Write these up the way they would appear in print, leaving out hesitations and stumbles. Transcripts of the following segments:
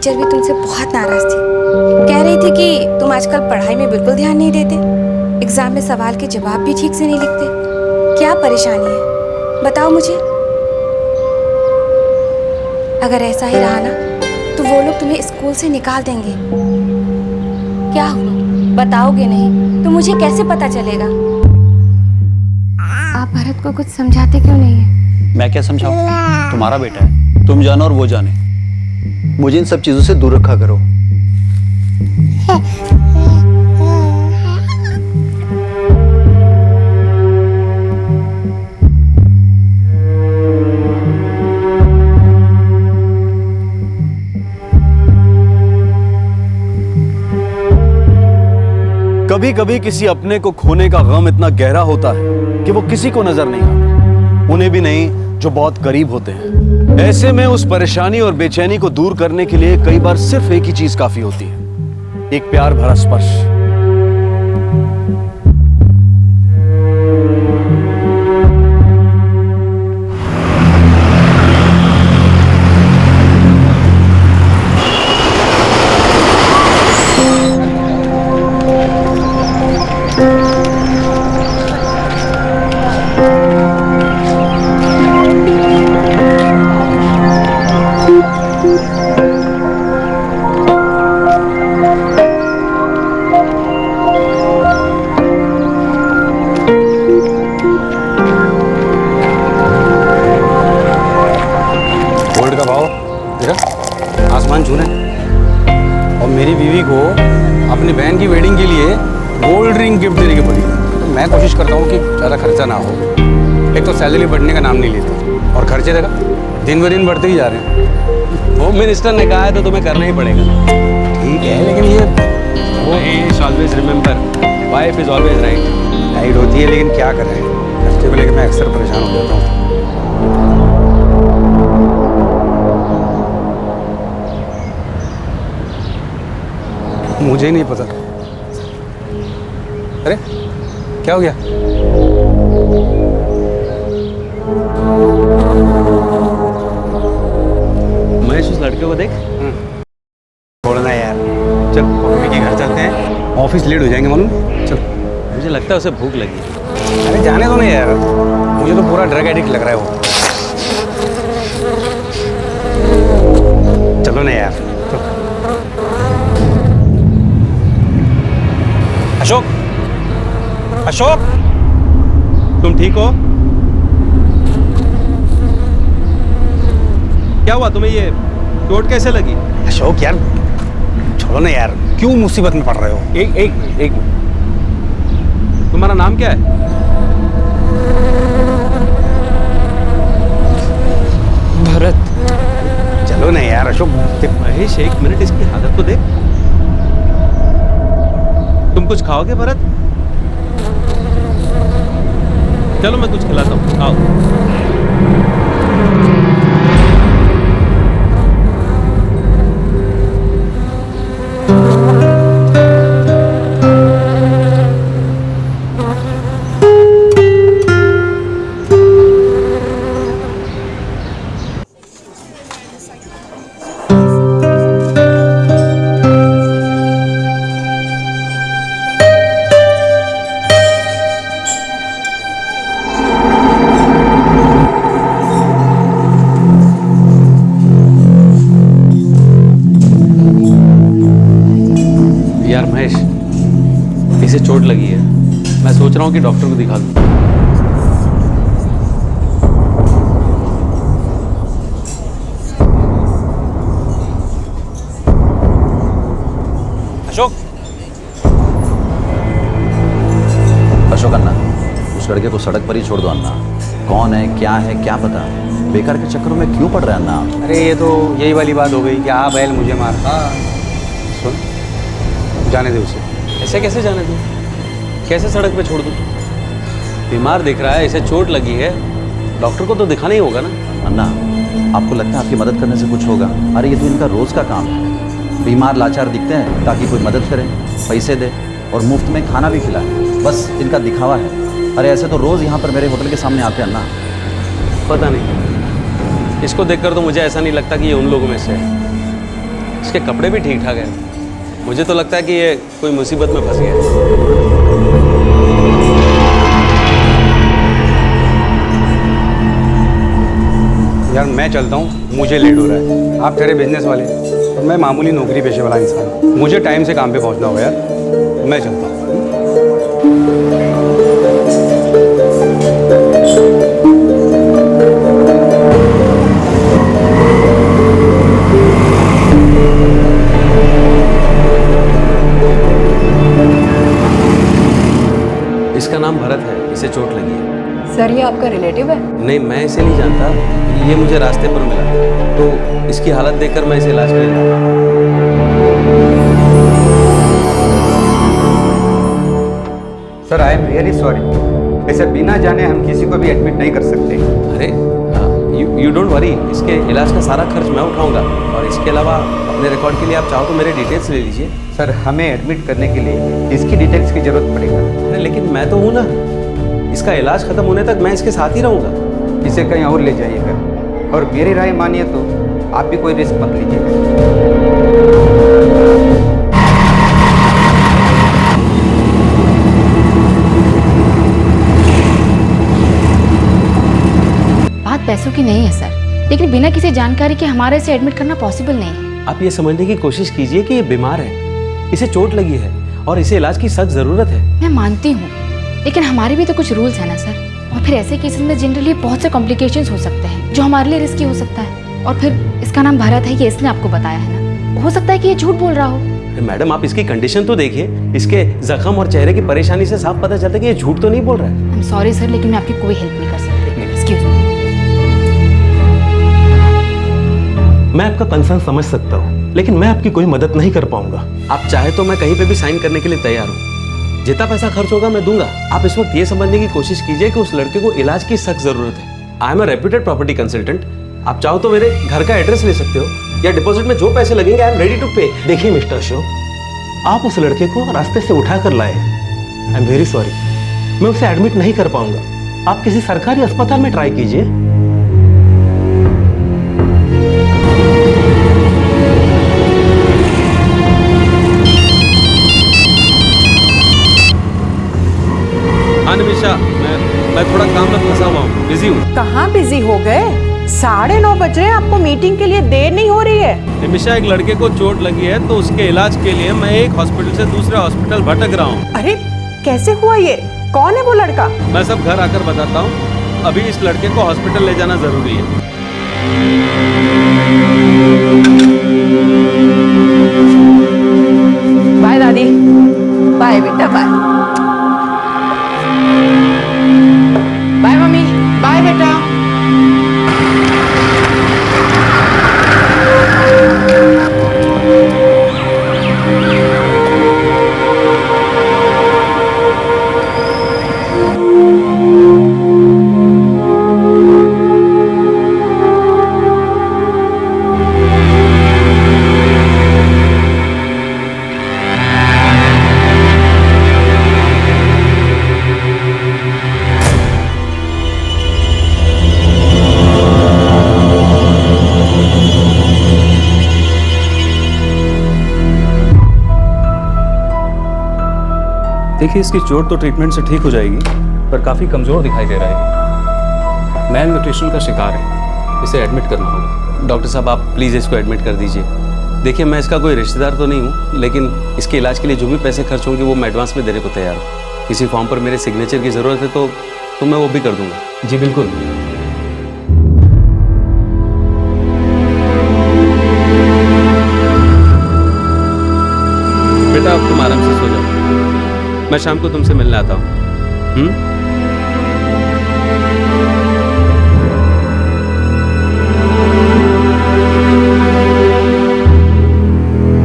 Teacher भी तुमसे बहुत नाराज थी। कह रही थी कि तुम आजकल पढ़ाई में बिल्कुल ध्यान नहीं देते, एग्जाम में सवाल के जवाब भी ठीक से नहीं लिखते। क्या परेशानी है बताओ मुझे। अगर ऐसा ही रहा ना तो वो लोग तुम्हें स्कूल से निकाल देंगे। क्या हुआ बताओगे नहीं तो मुझे कैसे पता चलेगा। आप भरत को कुछ समझाते क्यों नहीं है? मैं क्या समझाऊं? तुम्हारा बेटा है, तुम जानो और वो जाने। मुझे इन सब चीजों से दूर रखा करो। कभी कभी किसी अपने को खोने का गम इतना गहरा होता है कि वो किसी को नजर नहीं आता, उन्हें भी नहीं जो बहुत करीब होते हैं। ऐसे में उस परेशानी और बेचैनी को दूर करने के लिए कई बार सिर्फ एक ही चीज काफी होती है, एक प्यार भरा स्पर्श। आसमान छूने और मेरी बीवी को अपनी बहन की वेडिंग के लिए गोल्ड रिंग गिफ्ट देने की पड़ी। तो मैं कोशिश करता हूँ कि ज़्यादा खर्चा ना हो। एक तो सैलरी बढ़ने का नाम नहीं लेती और खर्चे देखा दिन ब दिन बढ़ते ही जा रहे हैं। होम मिनिस्टर ने कहा है तो तुम्हें करना ही पड़ेगा। ठीक है लेकिन ये वो always remember wife is always right होती है, लेकिन क्या करें, खर्चे को लेकर मैं अक्सर परेशान हो जाता हूँ। मुझे ही नहीं पता। अरे क्या हो गया? महेश उस लड़के को देख। छोड़ना यार, चल मम्मी के घर चलते हैं, ऑफिस लेट हो जाएंगे मालूम। चल। मुझे लगता है उसे भूख लगी है। अरे जाने दो ना यार, मुझे तो पूरा ड्रग एडिक्ट लग रहा है वो। चलो ना यार। अशोक, अशोक, तुम ठीक हो? क्या हुआ तुम्हें? ये चोट कैसे लगी? अशोक यार छोड़ो ना यार, क्यों मुसीबत में पड़ रहे हो? एक तुम्हारा नाम क्या है? भरत। चलो ना यार अशोक। महेश एक मिनट इसकी हालत तो देख। तुम कुछ खाओगे भरत? चलो मैं कुछ खिलाता हूँ, आओ। यार महेश, इसे चोट लगी है, मैं सोच रहा हूँ कि डॉक्टर को दिखा दूँ। अशोक, अशोक अन्ना, उस लड़के को सड़क पर ही छोड़ दो अन्ना। कौन है क्या पता, बेकार के चक्करों में क्यों पड़ रहे हैं अन्ना? अरे ये तो यही वाली बात हो गई कि आ बैल मुझे मार। सुन, जाने दे उसे। ऐसे कैसे जाने दूँ? कैसे सड़क पे छोड़ दूँ? बीमार दिख रहा है, इसे चोट लगी है, डॉक्टर को तो दिखाना ही होगा ना। अन्ना, आपको लगता है आपकी मदद करने से कुछ होगा? अरे ये तो इनका रोज का काम है। बीमार लाचार दिखते हैं ताकि कोई मदद करे, पैसे दे और मुफ्त में खाना भी खिलाए, बस इनका दिखावा है। अरे ऐसे तो रोज यहाँ पर मेरे होटल के सामने आते हैं अन्ना। पता नहीं, इसको देखकर तो मुझे ऐसा नहीं लगता कि ये उन लोगों में से है। इसके कपड़े भी ठीक ठाक हैं। मुझे तो लगता है कि ये कोई मुसीबत में फंस गया है। यार मैं चलता हूँ, मुझे लेट हो रहा है। आप ठहरे बिजनेस वाले और मैं मामूली नौकरी पेशे वाला इंसान हूँ। मुझे टाइम से काम पे पहुँचना होगा यार, मैं चलता हूँ। इसका नाम भरत है, इसे चोट लगी है। सर ये आपका रिलेटिव है? नहीं, मैं इसे नहीं जानता, ये मुझे रास्ते पर मिला, तो इसकी हालत देखकर मैं इसे इलाज के लिए लाया। Sir I am really sorry, ऐसे बिना जाने हम किसी को भी एडमिट नहीं कर सकते। अरे यू डोंट वरी, इसके इलाज का सारा खर्च मैं उठाऊंगा, और इसके अलावा अपने रिकॉर्ड के लिए आप चाहो तो मेरे डिटेल्स ले लीजिए। सर हमें एडमिट करने के लिए इसकी डिटेल्स की जरूरत पड़ेगा। अरे लेकिन मैं तो हूँ ना, इसका इलाज खत्म होने तक मैं इसके साथ ही रहूंगा। इसे कहीं और ले जाइएगा, और मेरी राय मानिए तो आप भी कोई रिस्क मत लीजिएगा। बात पैसों की नहीं है सर, लेकिन बिना किसी जानकारी के हमारे इसे एडमिट करना पॉसिबल नहीं है। आप ये समझने की कोशिश कीजिए कि ये बीमार है, इसे चोट लगी है और इसे इलाज की सख्त जरूरत है। मैं मानती हूँ, लेकिन हमारे भी तो कुछ रूल्स है ना सर। और फिर ऐसे केसेस में जनरली बहुत से कॉम्प्लिकेशंस हो सकते हैं जो हमारे लिए रिस्की हो सकता है। और फिर इसका नाम भरत है, ये इसने आपको बताया है ना, हो सकता है कि ये झूठ बोल रहा हो। मैडम आप इसकी कंडीशन तो देखिए, इसके जख्म और चेहरे की परेशानी से साफ पता चलता है कि ये झूठ तो नहीं बोल रहा है। आई एम सॉरी सर, लेकिन मैं आपकी कोई हेल्प नहीं कर सकती। Excuse me. मैं आपका कंसर्न समझ सकता हूँ, लेकिन मैं आपकी कोई मदद नहीं कर पाऊंगा। आप चाहे तो मैं कहीं पे भी साइन करने के लिए तैयार हूँ, जितना पैसा खर्च होगा मैं दूंगा। आप इस वक्त ये समझने की कोशिश कीजिए कि उस लड़के को इलाज की सख्त जरूरत है। I am a reputed property consultant, आप चाहो तो मेरे घर का एड्रेस ले सकते हो, या डिपॉजिट में जो पैसे लगेंगे आई एम रेडी टू पे। देखिए मिस्टर अशोक, आप उस लड़के को रास्ते से उठा कर लाए हैं। आई एम वेरी सॉरी, मैं उसे एडमिट नहीं कर पाऊंगा। आप किसी सरकारी अस्पताल में ट्राई कीजिए। हाँ निमिषा, मैं थोड़ा काम में फंसा हुआ हूँ, बिजी हूँ। कहाँ बिजी हो गए? 9:30 बज रहे हैं, आपको मीटिंग के लिए देर नहीं हो रही है? निमिषा, एक लड़के को चोट लगी है तो उसके इलाज के लिए मैं एक हॉस्पिटल से दूसरे हॉस्पिटल भटक रहा हूँ। अरे कैसे हुआ ये? कौन है वो लड़का? मैं सब घर आकर बताता हूँ, अभी इस लड़के को हॉस्पिटल ले जाना जरूरी है। बाय दादी। बाय बेटा, बाय। Bye mummy. बाय बेटा। देखिए, इसकी चोट तो ट्रीटमेंट से ठीक हो जाएगी, पर काफ़ी कमज़ोर दिखाई दे रहा है। मैल न्यूट्रिशन का शिकार है, इसे एडमिट करना होगा। डॉक्टर साहब आप प्लीज़ इसको एडमिट कर दीजिए। देखिए, मैं इसका कोई रिश्तेदार तो नहीं हूँ, लेकिन इसके इलाज के लिए जो भी पैसे खर्च होंगे वो मैं एडवांस में देने को तैयार हूँ। किसी फॉर्म पर मेरे सिग्नेचर की ज़रूरत है तो मैं वो भी कर दूँगा। जी बिल्कुल। बेटा अब तुम आराम से सो जाओ, मैं शाम को तुमसे मिलने आता हूँ।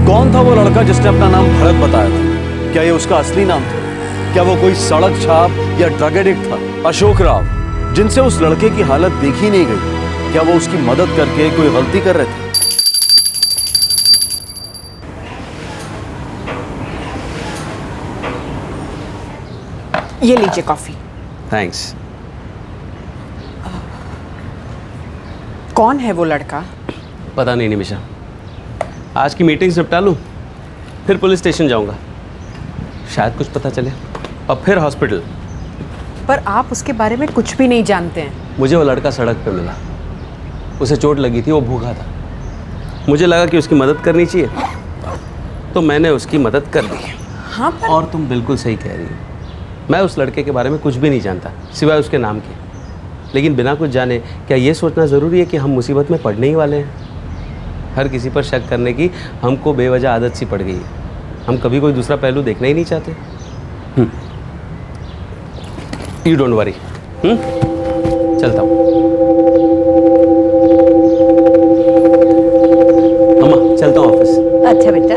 कौन था वो लड़का जिसने अपना नाम भरत बताया था? क्या ये उसका असली नाम था? क्या वो कोई सड़क छाप या ड्रग एडिक्ट था? अशोक राव, जिनसे उस लड़के की हालत देखी नहीं गई, क्या वो उसकी मदद करके कोई गलती कर रहे थे? ये लीजिए कॉफी। थैंक्स। कौन है वो लड़का? पता नहीं निमिषा, आज की मीटिंग निपटा लूँ, फिर पुलिस स्टेशन जाऊँगा, शायद कुछ पता चले, और फिर हॉस्पिटल। पर आप उसके बारे में कुछ भी नहीं जानते हैं। मुझे वो लड़का सड़क पे मिला, उसे चोट लगी थी, वो भूखा था। मुझे लगा कि उसकी मदद करनी चाहिए, तो मैंने उसकी मदद कर दी। हाँ पर और तुम बिल्कुल सही कह रही हो, मैं उस लड़के के बारे में कुछ भी नहीं जानता सिवाय उसके नाम के। लेकिन बिना कुछ जाने क्या ये सोचना ज़रूरी है कि हम मुसीबत में पड़ने ही वाले हैं? हर किसी पर शक करने की हमको बेवजह आदत सी पड़ गई है। हम कभी कोई दूसरा पहलू देखना ही नहीं चाहते। यू डोंट वरी, चलता हूँ। अम्मा चलता हूँ ऑफिस। अच्छा बेटा।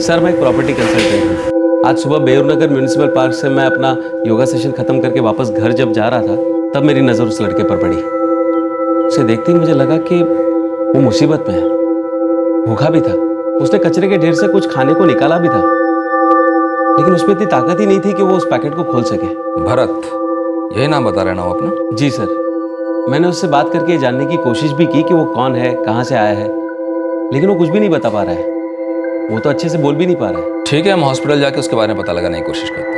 सर मैं एक प्रॉपर्टी कंसल्टेंट हूँ। आज सुबह बेउरनगर म्यूनिसिपल पार्क से मैं अपना योगा सेशन खत्म करके वापस घर जब जा रहा था, तब मेरी नज़र उस लड़के पर पड़ी। उसे देखते ही मुझे लगा कि वो मुसीबत में है, भूखा भी था। उसने कचरे के ढेर से कुछ खाने को निकाला भी था, लेकिन उसमें इतनी ताकत ही नहीं थी कि वो उस पैकेट को खोल सके। भरत, यही नाम बता रहे ना वो अपना? जी सर, मैंने उससे बात करके ये जानने की कोशिश भी की कि वो कौन है, कहाँ से आया है, लेकिन वो कुछ भी नहीं बता पा रहा है। वो तो अच्छे से बोल भी नहीं पा रहा है। ठीक है, हम हॉस्पिटल जाके उसके बारे में पता लगाने की कोशिश करते हैं।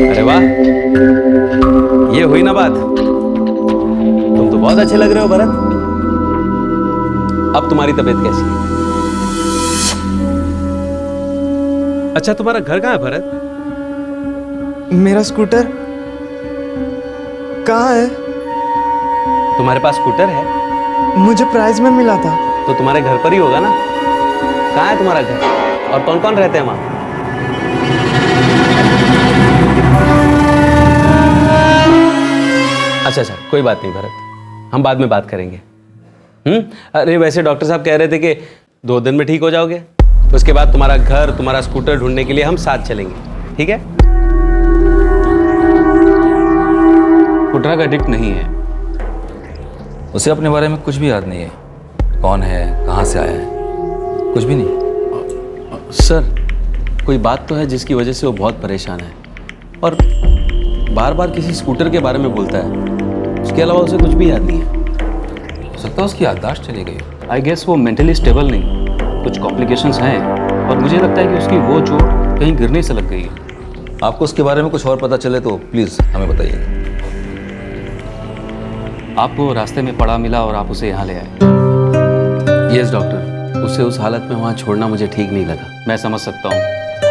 अरे वाह, ये हुई ना बात। तुम तो बहुत अच्छे लग रहे हो भरत। अब तुम्हारी तबीयत कैसी है? अच्छा, तुम्हारा घर कहाँ है भरत? मेरा स्कूटर कहाँ है? तुम्हारे पास स्कूटर है? मुझे प्राइज में मिला था। तो तुम्हारे घर पर ही होगा ना? कहाँ है तुम्हारा घर, और कौन कौन रहते हैं वहां? अच्छा, कोई बात नहीं भरत, हम बाद में बात करेंगे। अरे वैसे डॉक्टर साहब कह रहे थे कि 2 दिन में ठीक हो जाओगे, उसके बाद तुम्हारा घर, तुम्हारा स्कूटर ढूंढने के लिए हम साथ चलेंगे, ठीक है? वो ड्रग एडिक्ट नहीं है। उसे अपने बारे में कुछ भी याद नहीं है, कौन है, कहाँ से आया है, कुछ भी नहीं। सर, कोई बात तो है जिसकी वजह से वो बहुत परेशान है, और बार बार किसी स्कूटर के बारे में बोलता है। उसके अलावा उसे कुछ भी याद नहीं है। हो सकता है उसकी याददाश्त चली गई। आई गेस वो मेंटली स्टेबल नहीं, कुछ कॉम्प्लिकेशंस हैं, और मुझे लगता है कि उसकी वो चोट कहीं गिरने से लग गई है। आपको उसके बारे में कुछ और पता चले तो प्लीज़ हमें बताइए। आपको रास्ते में पड़ा मिला और आप उसे यहाँ ले आए? यस डॉक्टर, उसे उस हालत में वहाँ छोड़ना मुझे ठीक नहीं लगा। मैं समझ सकता हूँ,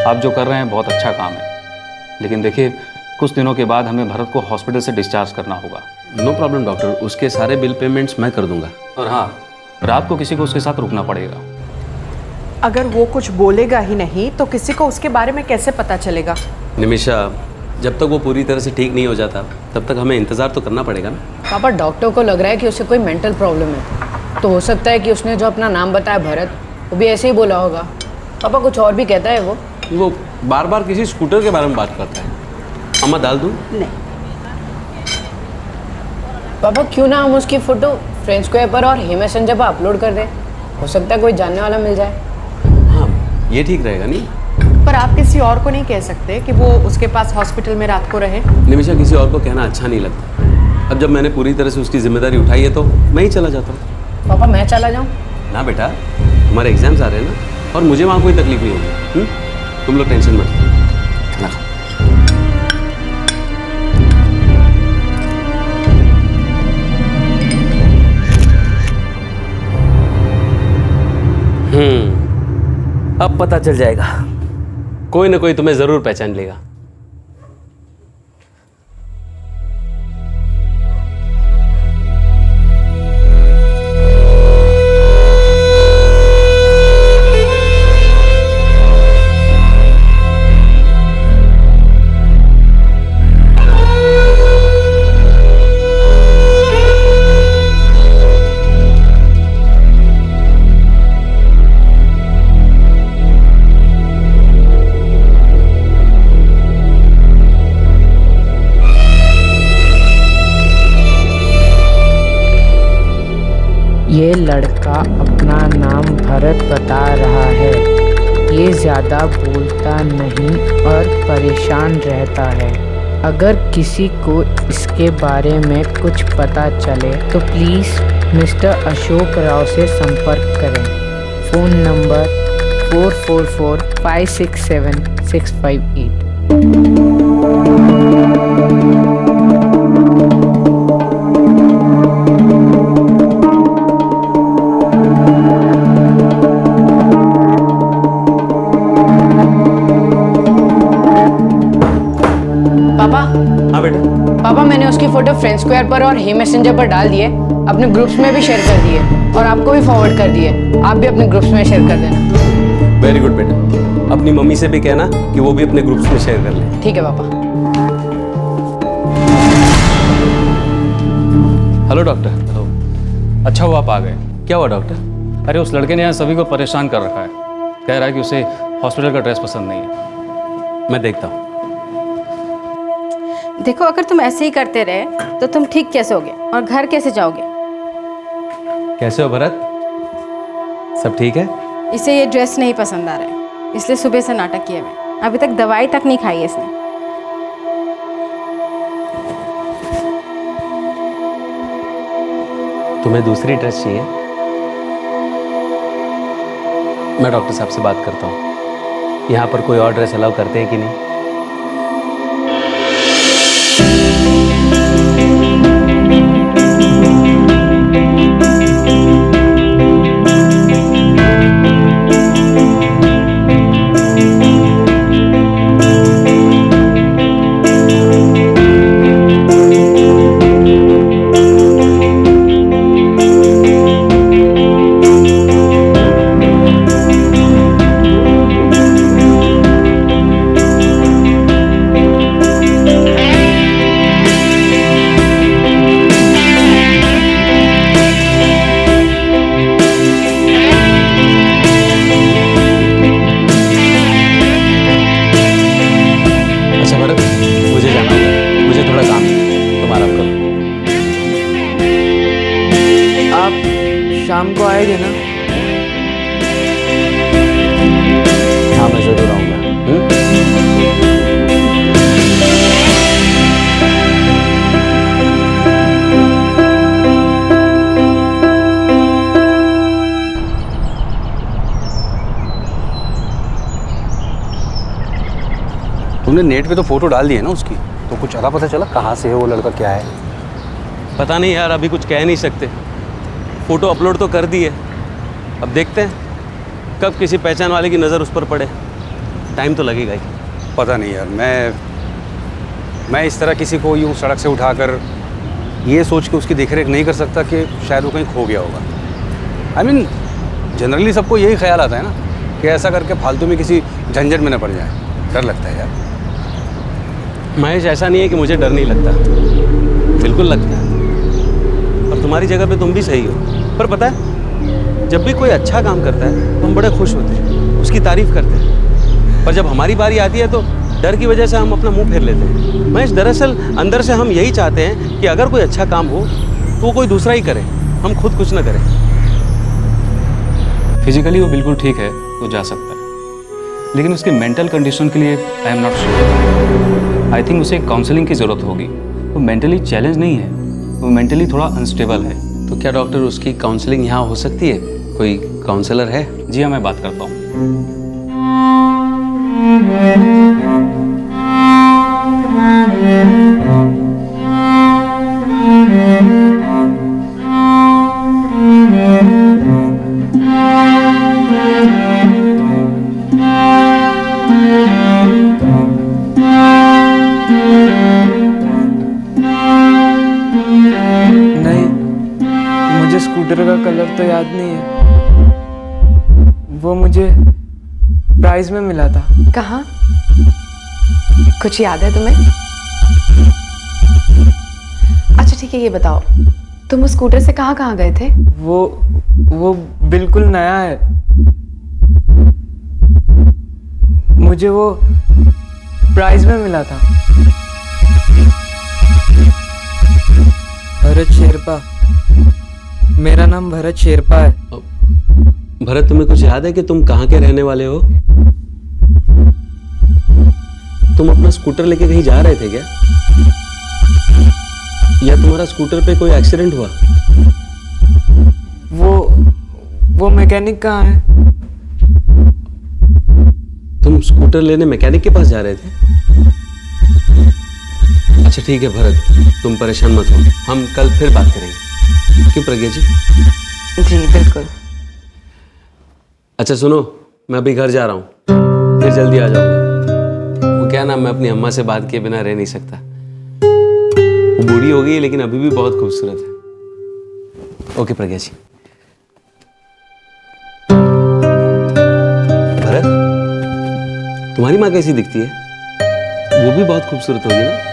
आप जो कर रहे हैं बहुत अच्छा काम है, लेकिन देखिए कुछ दिनों के बाद हमें भरत को हॉस्पिटल से डिस्चार्ज करना होगा। नो प्रॉब्लम डॉक्टर, उसके सारे बिल पेमेंट्स मैं कर दूंगा। और हाँ, रात को किसी को उसके साथ रुकना पड़ेगा। अगर वो कुछ बोलेगा ही नहीं तो किसी को उसके बारे में कैसे पता चलेगा? निमिषा, जब तक वो पूरी तरह से ठीक नहीं हो जाता तब तक हमें इंतज़ार तो करना पड़ेगा ना। पापा, डॉक्टर को लग रहा है कि उसे कोई मेंटल प्रॉब्लम है, तो हो सकता है कि उसने जो अपना नाम बताया भरत, वो भी ऐसे ही बोला होगा। पापा, कुछ और भी कहता है वो बार बार किसी स्कूटर के बारे में बात करता है। अम्मा दाल दूँ? नहीं पापा, क्यों ना हम उसकी फ़ोटो फ्रेंड स्क्वायर पर और हे मैसेंजर पर अपलोड कर दें? हो सकता है कोई जानने वाला मिल जाए। हाँ, ये ठीक रहेगा नहीं? पर आप किसी और को नहीं कह सकते कि वो उसके पास हॉस्पिटल में रात को रहे? निमिषा, किसी और को कहना अच्छा नहीं लगता। अब जब मैंने पूरी तरह से उसकी जिम्मेदारी उठाई है तो मैं ही चला जाता हूँ। पापा, मैं चला जाऊँ? ना बेटा, तुम्हारे एग्जाम्स आ रहे हैं ना, और मुझे वहाँ कोई तकलीफ नहीं होगी। तुम लोग टेंशन मत लो। अब पता चल जाएगा, कोई ना कोई तुम्हें जरूर पहचान लेगा। ये लड़का अपना नाम भरत बता रहा है। ये ज़्यादा बोलता नहीं और परेशान रहता है। अगर किसी को इसके बारे में कुछ पता चले तो प्लीज़ मिस्टर अशोक राव से संपर्क करें। फ़ोन नंबर 444567 पापा, हाँ बेटा, पापा मैंने उसकी फोटो फ्रेंड स्क्वायर पर और हे मैसेंजर पर डाल दिए, अपने ग्रुप्स में भी शेयर कर दिए और आपको भी फॉरवर्ड कर दिए। आप भी अपने ग्रुप्स में शेयर कर देना। वेरी गुड बेटा। अपनी मम्मी से भी कहना कि वो भी अपने ग्रुप्स में शेयर कर ले। ठीक है पापा। Hello doctor. हेलो। अच्छा हुआ आप आ गए। क्या हुआ डॉक्टर? अरे उस लड़के ने यहाँ सभी को परेशान कर रखा है। कह रहा है कि उसे हॉस्पिटल का ड्रेस पसंद नहीं है। मैं देखता हूँ। देखो, अगर तुम ऐसे ही करते रहे तो तुम ठीक कैसे होगे और घर कैसे जाओगे? कैसे हो भरत? सब ठीक है? इसे ये ड्रेस नहीं पसंद आ रहा है, इसलिए सुबह से नाटक किए हुए। अभी तक दवाई तक नहीं खाई है इसने। तुम्हें दूसरी ड्रेस चाहिए? मैं डॉक्टर साहब से बात करता हूँ। यहाँ पर कोई और ड्रेस अलाउ करते हैं कि नहीं? शाम को आएंगे ना? हाँ, मैं जरूर आऊँगा। तुमने नेट पे तो फोटो डाल दी है ना उसकी, तो कुछ ज़्यादा पता चला कहाँ से है वो लड़का, क्या है? पता नहीं यार, अभी कुछ कह नहीं सकते। फ़ोटो अपलोड तो कर दी है, अब देखते हैं कब किसी पहचान वाले की नज़र उस पर पड़े। टाइम तो लगेगा ही। पता नहीं यार, मैं इस तरह किसी को यूँ सड़क से उठाकर ये सोच के उसकी देखरेख नहीं कर सकता कि शायद वो कहीं खो गया होगा। आई मीन जनरली सबको यही ख्याल आता है ना कि ऐसा करके फालतू में किसी झंझट में न पड़ जाए। डर लगता है यार। महेश, ऐसा नहीं है कि मुझे डर नहीं लगता, बिल्कुल लगता है। और तुम्हारी जगह पे तुम भी सही हो। पर पता है, जब भी कोई अच्छा काम करता है तो हम बड़े खुश होते हैं, उसकी तारीफ करते हैं। पर जब हमारी बारी आती है तो डर की वजह से हम अपना मुंह फेर लेते हैं। महेश, दरअसल अंदर से हम यही चाहते हैं कि अगर कोई अच्छा काम हो तो वो कोई दूसरा ही करे, हम खुद कुछ ना करें। फिजिकली वो बिल्कुल ठीक है, वो जा सकता है, लेकिन उसके मेंटल कंडीशन के लिए I am not sure. I think उसे काउंसलिंग की ज़रूरत होगी। वो मेंटली चैलेंज नहीं है, वो मेंटली थोड़ा अनस्टेबल है। तो क्या डॉक्टर उसकी काउंसलिंग यहाँ हो सकती है? कोई काउंसलर है? जी हाँ, मैं बात करता हूँ। स्कूटर का कलर तो याद नहीं है, वो मुझे प्राइज में मिला था। कहाँ? कुछ याद है तुम्हें? अच्छा ठीक है, ये बताओ तुम उस स्कूटर से कहाँ कहाँ गए थे? वो बिल्कुल नया है। मुझे वो प्राइज में मिला था। भरत शेरपा, मेरा नाम भरत शेरपा है। भरत, तुम्हें कुछ याद है कि तुम कहाँ के रहने वाले हो? तुम अपना स्कूटर लेके कहीं जा रहे थे क्या? या तुम्हारा स्कूटर पे कोई एक्सीडेंट हुआ? वो मैकेनिक कहाँ है? तुम स्कूटर लेने मैकेनिक के पास जा रहे थे? अच्छा ठीक है भरत, तुम परेशान मत हो, हम कल फिर बात करेंगे। क्यों प्रज्ञा जी? जी बिल्कुल। अच्छा सुनो, मैं अभी घर जा रहा हूँ, फिर जल्दी आ जाऊंगा। वो क्या ना, मैं अपनी अम्मा से बात किए बिना रह नहीं सकता। वो बूढ़ी हो गई है लेकिन अभी भी बहुत खूबसूरत है। ओके प्रज्ञा जी। भरत, तुम्हारी माँ कैसी दिखती है? वो भी बहुत खूबसूरत होगी ना?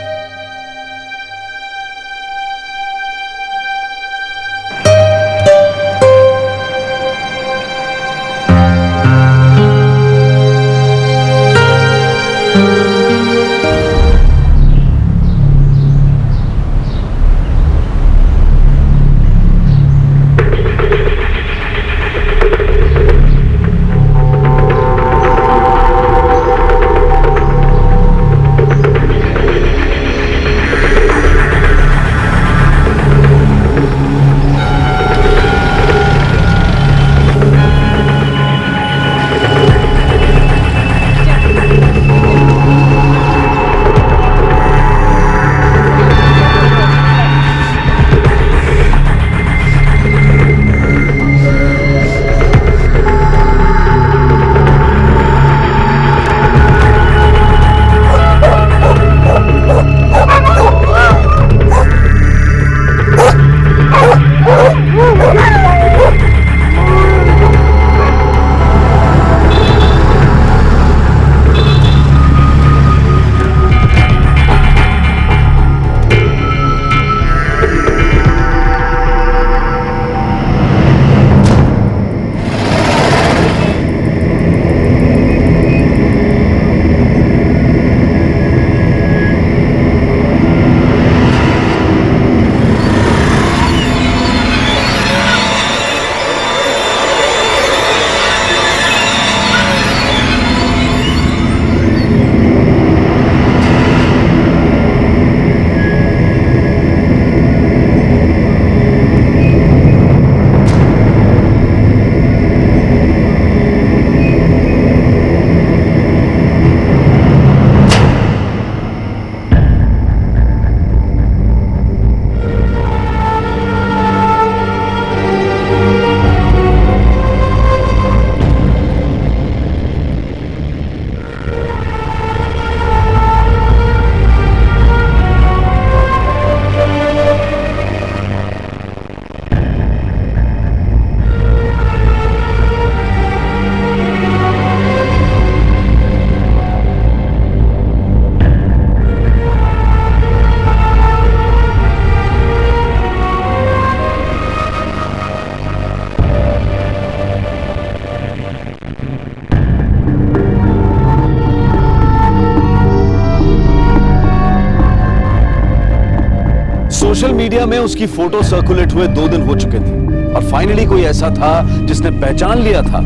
सोशल मीडिया में उसकी फोटो सर्कुलेट हुए 2 दिन हो चुके थे और फाइनली कोई ऐसा था जिसने पहचान लिया था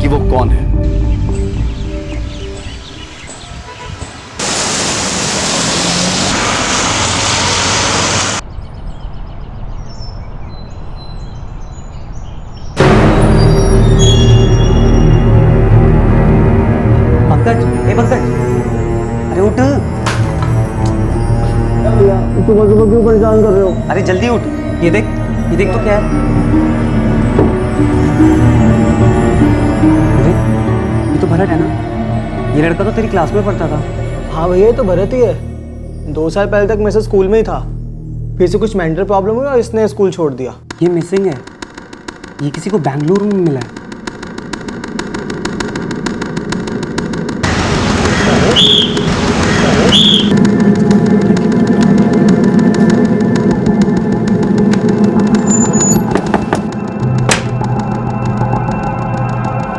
कि वो कौन है। पंकज, ए पंकज, अरे उठ। सुबह सुबह क्यों परेशान कर रहे हो? अरे जल्दी उठ, ये देख तो क्या है। अरे ये तो भरत है ना? ये लड़का तो तेरी क्लास में पढ़ता था। हाँ भैया, ये तो भरत ही है। 2 साल पहले तक मेरे से स्कूल में ही था, फिर से कुछ मेंटल प्रॉब्लम हुई और इसने स्कूल छोड़ दिया। ये मिसिंग है, ये किसी को बेंगलुरु में मिला है।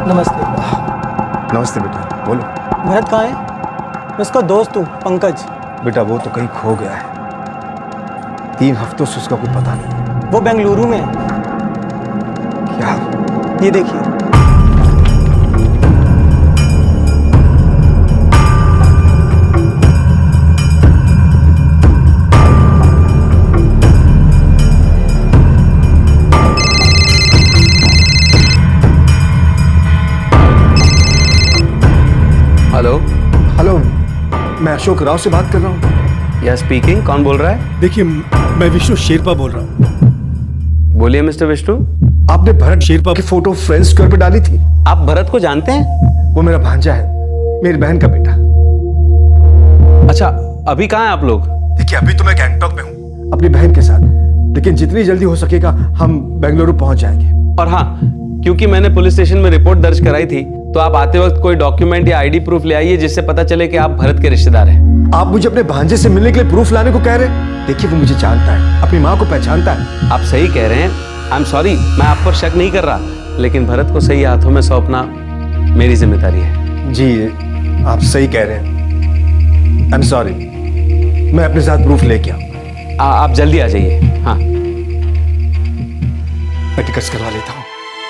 नमस्ते। नमस्ते बेटा, बोलो। भरत कहाँ है? मैं उसका दोस्त हूँ, पंकज। बेटा वो तो कहीं खो गया है, 3 हफ्तों से उसका कोई पता नहीं। वो बेंगलुरु में है। ये देखिए। हेलो। हेलो, मैं अशोक राव से बात कर रहा हूँ। या स्पीकिंग, कौन बोल रहा है? देखिए, मैं विष्णु शेरपा बोल रहा हूँ। बोलिए मिस्टर विष्णु। आपने भरत शेरपा की फोटो फ्रेंड्स स्क्वायर पे डाली थी। आप भरत को जानते हैं? वो मेरा भांजा है, मेरी बहन का बेटा। अच्छा, अभी कहाँ हैं आप लोग? देखिए, अभी तो मैं गैंगटॉक में हूँ अपनी बहन के साथ, लेकिन जितनी जल्दी हो सकेगा हम बेंगलुरु पहुंच जाएंगे। और हाँ, क्योंकि मैंने पुलिस स्टेशन में रिपोर्ट दर्ज कराई थी, तो आप आते वक्त कोई डॉक्यूमेंट या आईडी प्रूफ ले आइए जिससे पता चले कि आप भरत के रिश्तेदार हैं। आप मुझे अपने भांजे से मिलने के लिए प्रूफ लाने को कह रहे हैं? देखिए, वो मुझे जानता है, अपनी माँ को पहचानता है। आप सही कह रहे हैं, आई एम सॉरी, मैं आप पर शक नहीं कर रहा, लेकिन भरत को सही हाथों में सौंपना मेरी जिम्मेदारी है। जी, आप सही कह रहे हैं। आई एम सॉरी, मैं अपने साथ प्रूफ लेके आऊँ। आप जल्दी आ जाइए। हाँ, मैं टिकट्स करवा लेता हूँ,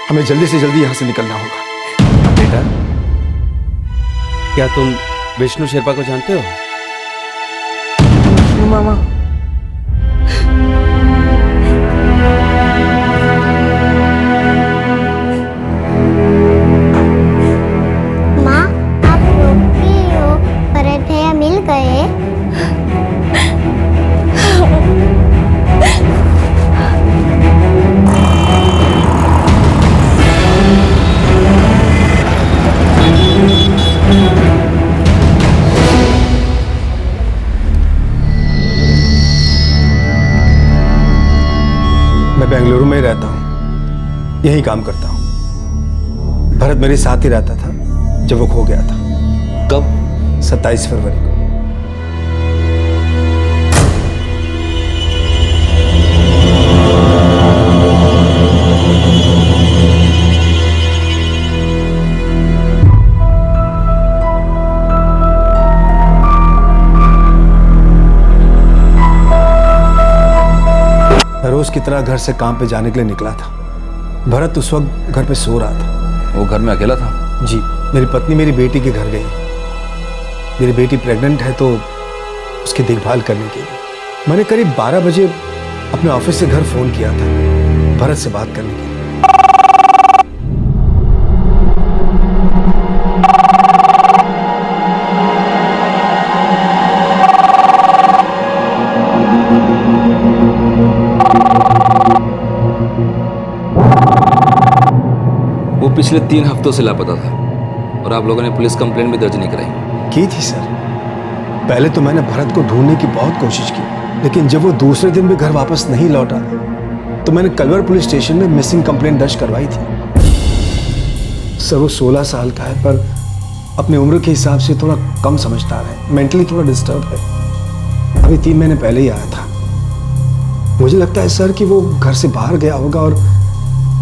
हमें जल्दी से जल्दी यहाँ से निकलना होगा। बेटा, क्या तुम विष्णु शेरपा को जानते हो? मामा, माँ, आप रोकी हो, भरत भैया मिल गए। मैं बेंगलुरु में ही रहता हूँ, यही काम करता हूँ। भरत मेरे साथ ही रहता था जब वो खो गया था। कब? 27 फरवरी को। रोज की तरह घर से काम पे जाने के लिए निकला था। भरत उस वक्त घर पे सो रहा था। वो घर में अकेला था? जी, मेरी पत्नी मेरी बेटी के घर गई। मेरी बेटी प्रेग्नेंट है तो उसकी देखभाल करने के लिए मैंने करीब 12 बजे अपने ऑफिस से घर फोन किया था भरत से बात करने के लिए। वो पिछले 3 हफ्तों से लापता था और आप लोगों ने पुलिस कंप्लेंट भी दर्ज नहीं कराई? की थी सर। पहले तो मैंने भरत को ढूंढने की बहुत कोशिश की, लेकिन जब वो दूसरे दिन भी घर वापस नहीं लौटा तो मैंने कलवर पुलिस स्टेशन में मिसिंग कंप्लेंट दर्ज करवाई थी। सर, वो 16 साल का है, पर अपनी उम्र के हिसाब से थोड़ा कम समझदार है, मेंटली थोड़ा डिस्टर्ब है। अभी 3 महीने पहले ही आया था। मुझे लगता है सर कि वो घर से बाहर गया होगा और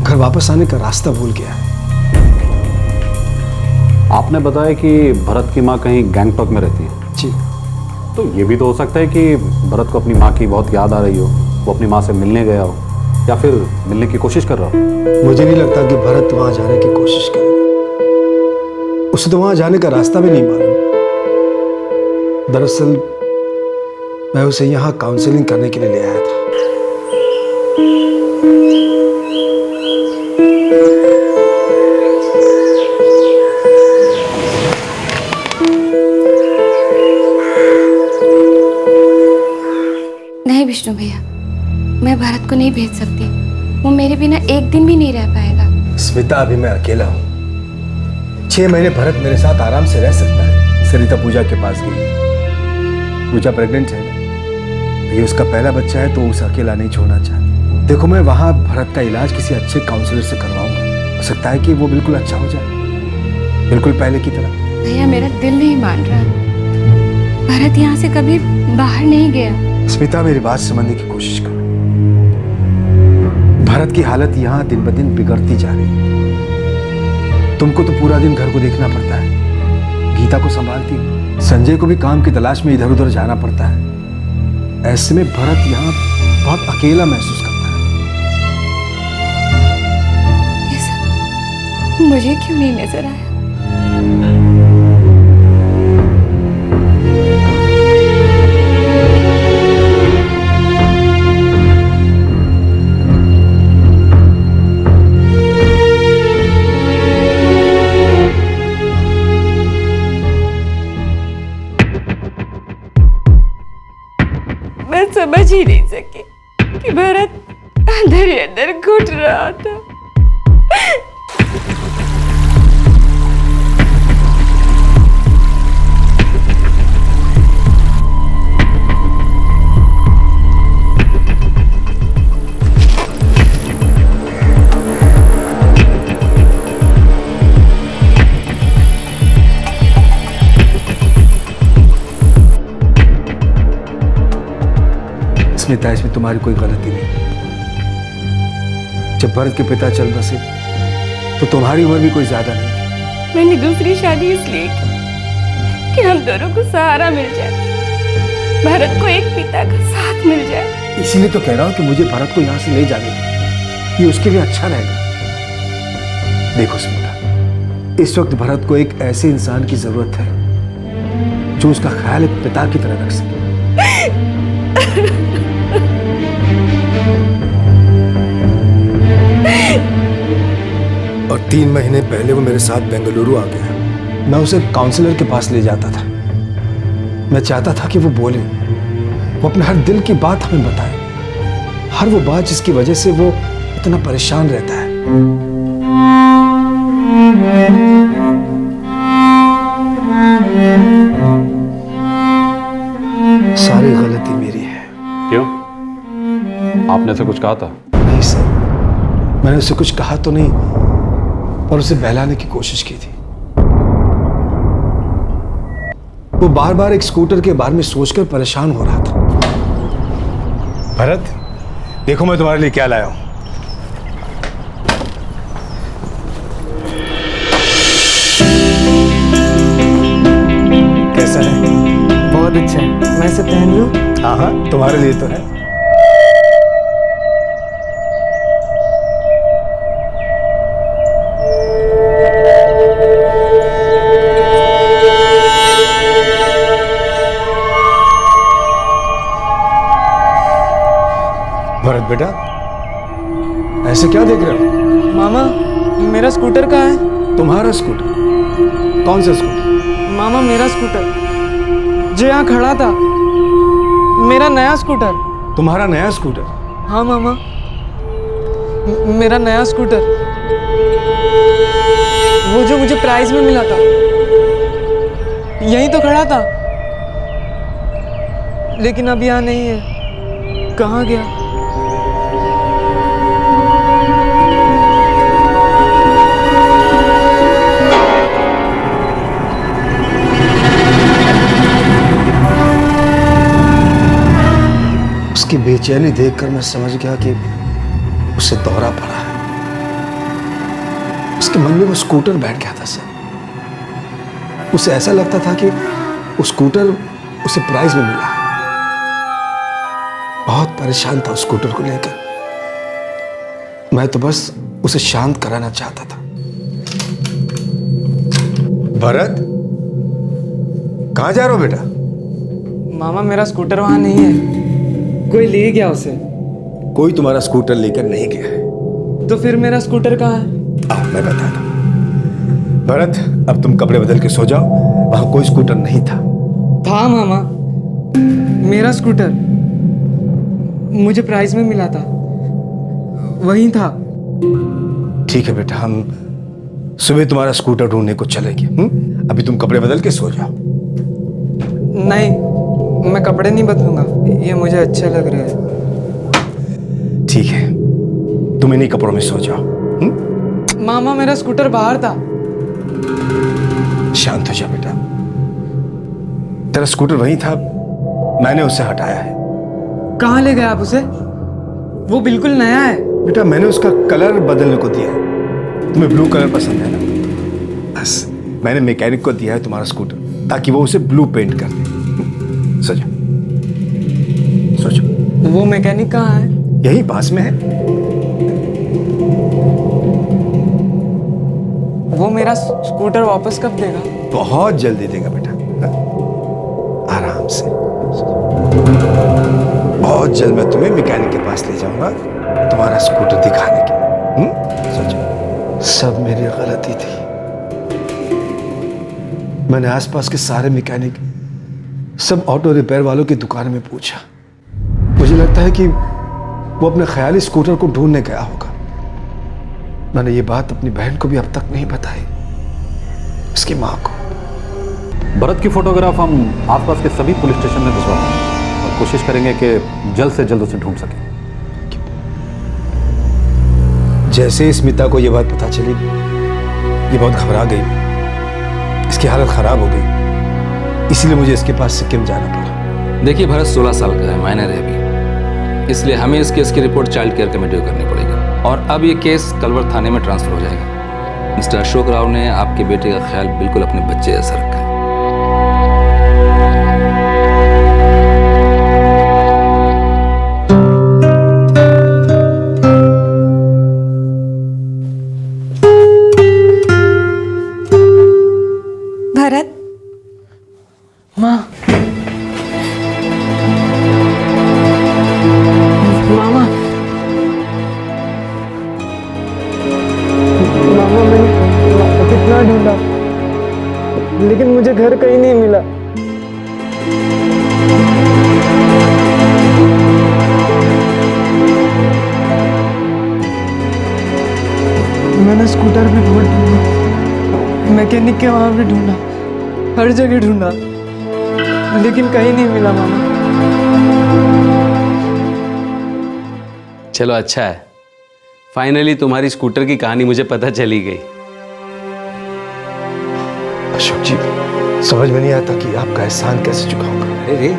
घर वापस आने का रास्ता भूल गया है। आपने बताया कि भरत की माँ कहीं गैंगटॉक में रहती है। जी। तो ये भी तो हो सकता है कि भरत को अपनी माँ की बहुत याद आ रही हो, वो अपनी माँ से मिलने गया हो या फिर मिलने की कोशिश कर रहा हो। मुझे नहीं लगता कि भरत वहां जाने की कोशिश करेगा। उसे तो वहां जाने का रास्ता भी नहीं मालूम। दरअसल मैं उसे यहाँ काउंसलिंग करने के लिए ले आया था। नहीं विष्णु भैया, मैं भरत को नहीं भेज सकती। वो मेरे बिना एक दिन भी नहीं रह पाएगा। स्मिता, अभी मैं अकेला हूँ। 6 महीने भरत मेरे साथ आराम से रह सकता है। सरिता पूजा के पास गई। पूजा प्रेग्नेंट है, ये उसका पहला बच्चा है तो उसे अकेला नहीं छोड़ना चाहती। देखो, मैं वहाँ भरत का इलाज किसी अच्छे काउंसलर से करवाऊंगा। हो सकता है कि वो बिल्कुल अच्छा हो जाए, बिल्कुल पहले की तरह। भैया, मेरा दिल नहीं मान रहा। भरत यहाँ से कभी बाहर नहीं गया। स्मिता, मेरी बात समझने की कोशिश करो। भरत की हालत यहाँ दिन ब दिन बिगड़ती जा रही है। तुमको तो पूरा दिन घर को देखना पड़ता है, गीता को संभालती हो, संजय को भी काम की तलाश में इधर उधर जाना पड़ता है। ऐसे में भरत यहाँ बहुत अकेला महसूस करता है। मुझे क्यों नहीं नजर आया? मैं समझ ही नहीं सकी कि भरत अंदर ही अंदर घुट रहा था। स्मिता, इसमें तुम्हारी कोई गलती नहीं। जब भरत के पिता चल बसे तो तुम्हारी उम्र भी कोई ज्यादा नहीं थी। मैंने दूसरी शादी इसलिए की कि हम दोनों को सहारा मिल जाए, भरत को एक पिता का साथ मिल जाए। इसीलिए तो कह रहा हूं कि मुझे भरत को यहां से ले जाने दो, ये उसके लिए अच्छा रहेगा। देखो स्मिता, इस वक्त भरत को एक ऐसे इंसान की जरूरत है जो उसका ख्याल एक पिता की तरह रख सके। और 3 महीने पहले वो मेरे साथ बेंगलुरु आ गया। मैं उसे काउंसलर के पास ले जाता था। मैं चाहता था कि वो बोले, वो अपने हर दिल की बात हमें बताए, हर वो बात जिसकी वजह से वो इतना परेशान रहता है। सारी गलती मेरी है। क्यों? आपने से कुछ कहा था? नहीं सर, मैंने उसे कुछ कहा तो नहीं, और उसे बहलाने की कोशिश की थी। वो बार बार एक स्कूटर के बारे में सोचकर परेशान हो रहा था। भरत, देखो मैं तुम्हारे लिए क्या लाया हूं। कैसा है? बहुत अच्छा है। मैं इसे पहन लूं? हाँ हाँ, तुम्हारे लिए तो है। भरत बेटा, ऐसे क्या देख रहे हो? मामा, मेरा स्कूटर कहाँ है? तुम्हारा स्कूटर? कौन सा स्कूटर? मामा, मेरा स्कूटर जो यहाँ खड़ा था, मेरा नया स्कूटर। तुम्हारा नया स्कूटर? हाँ मामा, मेरा नया स्कूटर, वो जो मुझे प्राइज में मिला था, यहीं तो खड़ा था, लेकिन अब यहाँ नहीं है। कहाँ गया? उसकी बेचैनी देखकर मैं समझ गया कि उसे दौरा पड़ा है। उसके मन में वो स्कूटर बैठ गया था सर। उसे ऐसा लगता था कि वो स्कूटर उसे प्राइज में मिला है। बहुत परेशान था उस स्कूटर को लेकर। मैं तो बस उसे शांत कराना चाहता था। भरत, कहां जा रहे हो बेटा? मामा, मेरा स्कूटर वहां नहीं है, कोई ले गया उसे। कोई तुम्हारा स्कूटर लेकर नहीं गया है। तो फिर मेरा स्कूटर कहाँ है? मैं बताता हूं। भरत, अब तुम कपड़े बदल के सो जाओ। वहां कोई स्कूटर नहीं था। था मामा, मेरा स्कूटर मुझे प्राइज में मिला था, वहीं था। ठीक है बेटा, हम सुबह तुम्हारा स्कूटर ढूंढने को चलेंगे। अभी तुम कपड़े बदल के सो जाओ। नहीं, मैं कपड़े नहीं बदलूंगा, ये मुझे अच्छे लग रहे हैं। ठीक है, तुम इन्हीं कपड़ों में सो जाओ। मामा, मेरा स्कूटर बाहर था। शांत हो जा बेटा, तेरा स्कूटर वहीं था, मैंने उसे हटाया है। कहाँ ले गए आप उसे? वो बिल्कुल नया है। बेटा, मैंने उसका कलर बदलने को दिया है। तुम्हें ब्लू कलर पसंद है ना? बस मैंने मैकेनिक को दिया है तुम्हारा स्कूटर, ताकि वो उसे ब्लू पेंट कर दे। सो जा, सो जा। वो मैकेनिक कहाँ है? यही पास में है। वो मेरा स्कूटर वापस कब देगा? बहुत जल्दी देगा बेटा, आराम से। बहुत जल्द मैं तुम्हें मैकेनिक के पास ले जाऊंगा तुम्हारा स्कूटर दिखाने के। सोचो, सब मेरी गलती थी। मैंने आसपास के सारे मैकेनिक, सब ऑटो रिपेयर वालों की दुकान में पूछा। मुझे लगता है कि वो अपने ख्याली स्कूटर को ढूंढने गया होगा। मैंने ये बात अपनी बहन को भी अब तक नहीं बताई, उसकी माँ को। भरत की फोटोग्राफ हम आसपास के सभी पुलिस स्टेशन में भिजवाएंगे और कोशिश करेंगे कि जल्द से जल्द उसे ढूंढ सकें। जैसे ही स्मिता को यह बात पता चली, ये बहुत घबरा गई, इसकी हालत खराब हो गई, इसलिए मुझे इसके पास सिक्किम जाना पड़ा। देखिए भरत 16 साल का है, माइनर है अभी, इसलिए हमें इस केस की रिपोर्ट चाइल्ड केयर कमेटी को करनी पड़ेगी और अब ये केस कलवर थाने में ट्रांसफर हो जाएगा। मिस्टर अशोक राव ने आपके बेटे का ख्याल बिल्कुल अपने बच्चे जैसा रखा है। भरत, माँ, मामा, मामा मैंने कितना ढूंढा, लेकिन मुझे घर कहीं नहीं मिला। मैंने स्कूटर भी बहुत ढूंढा, मैकेनिक के वहां भी ढूंढा, हर जगह ढूंढा, लेकिन कहीं नहीं मिला मामा। चलो अच्छा है, फाइनली तुम्हारी स्कूटर की कहानी मुझे पता चली गई। अशोक जी, समझ में नहीं आता कि आपका एहसान कैसे चुकाऊंगा। अरे रे,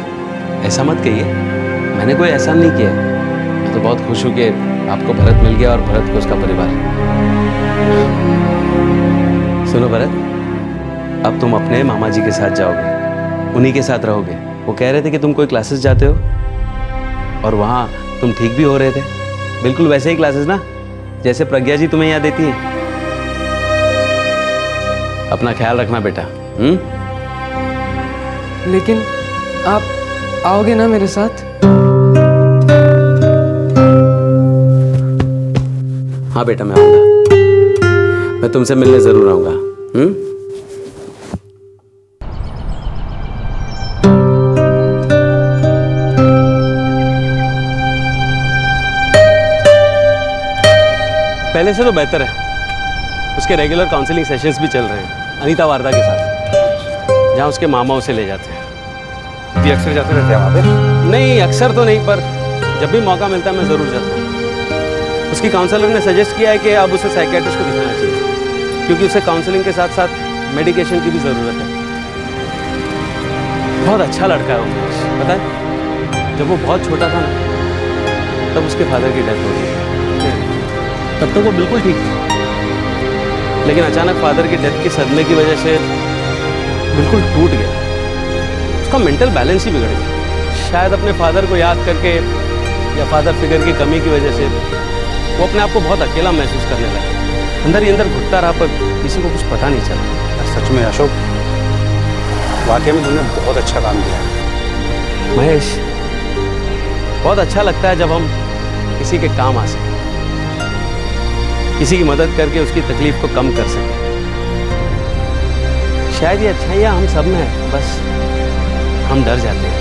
ऐसा मत कहिए, मैंने कोई एहसान नहीं किया। मैं तो बहुत खुश हूँ कि आपको भरत मिल गया और भरत को उसका परिवार। सुनो भरत, अब तुम अपने मामा जी के साथ जाओगे, उन्हीं के साथ रहोगे। वो कह रहे थे कि तुम कोई क्लासेस जाते हो और वहाँ तुम ठीक भी हो रहे थे, बिल्कुल वैसे ही क्लासेस ना जैसे प्रज्ञा जी तुम्हें याद देती है। अपना ख्याल रखना बेटा। लेकिन आप आओगे ना मेरे साथ? हाँ बेटा, मैं आऊंगा, मैं तुमसे मिलने जरूर आऊंगा। पहले से तो बेहतर है। उसके रेगुलर काउंसलिंग सेशंस भी चल रहे हैं अनीता वारदा के साथ, जहाँ उसके मामा उसे ले जाते हैं। भी अक्सर जाते रहते हैं वहाँ पे? नहीं, अक्सर तो नहीं, पर जब भी मौका मिलता है मैं ज़रूर जाता हूँ। उसकी काउंसलर ने सजेस्ट किया है कि अब उसे साइकियाट्रिस्ट को दिखाना चाहिए, क्योंकि उसे काउंसलिंग के साथ साथ मेडिकेशन की भी ज़रूरत है। बहुत अच्छा लड़का है उमेश, पता है जब वो बहुत छोटा था ना, तब उसके फादर की डेथ हो गई। तब तो वो बिल्कुल ठीक था, लेकिन अचानक फादर की डेथ के सदमे की वजह से बिल्कुल टूट गया। उसका मेंटल बैलेंस ही बिगड़ गया। शायद अपने फादर को याद करके या फादर फिगर की कमी की वजह से वो अपने आप को बहुत अकेला महसूस करने लगा। अंदर ही अंदर घुटता रहा, पर किसी को कुछ पता नहीं चला। सच में अशोक, वाकई में तुमने बहुत अच्छा काम किया है। महेश, बहुत अच्छा लगता है जब हम किसी के काम आ सकें, किसी की मदद करके उसकी तकलीफ को कम कर सकें। शायद ये अच्छाइयाँ हम सब में है, बस हम डर जाते हैं।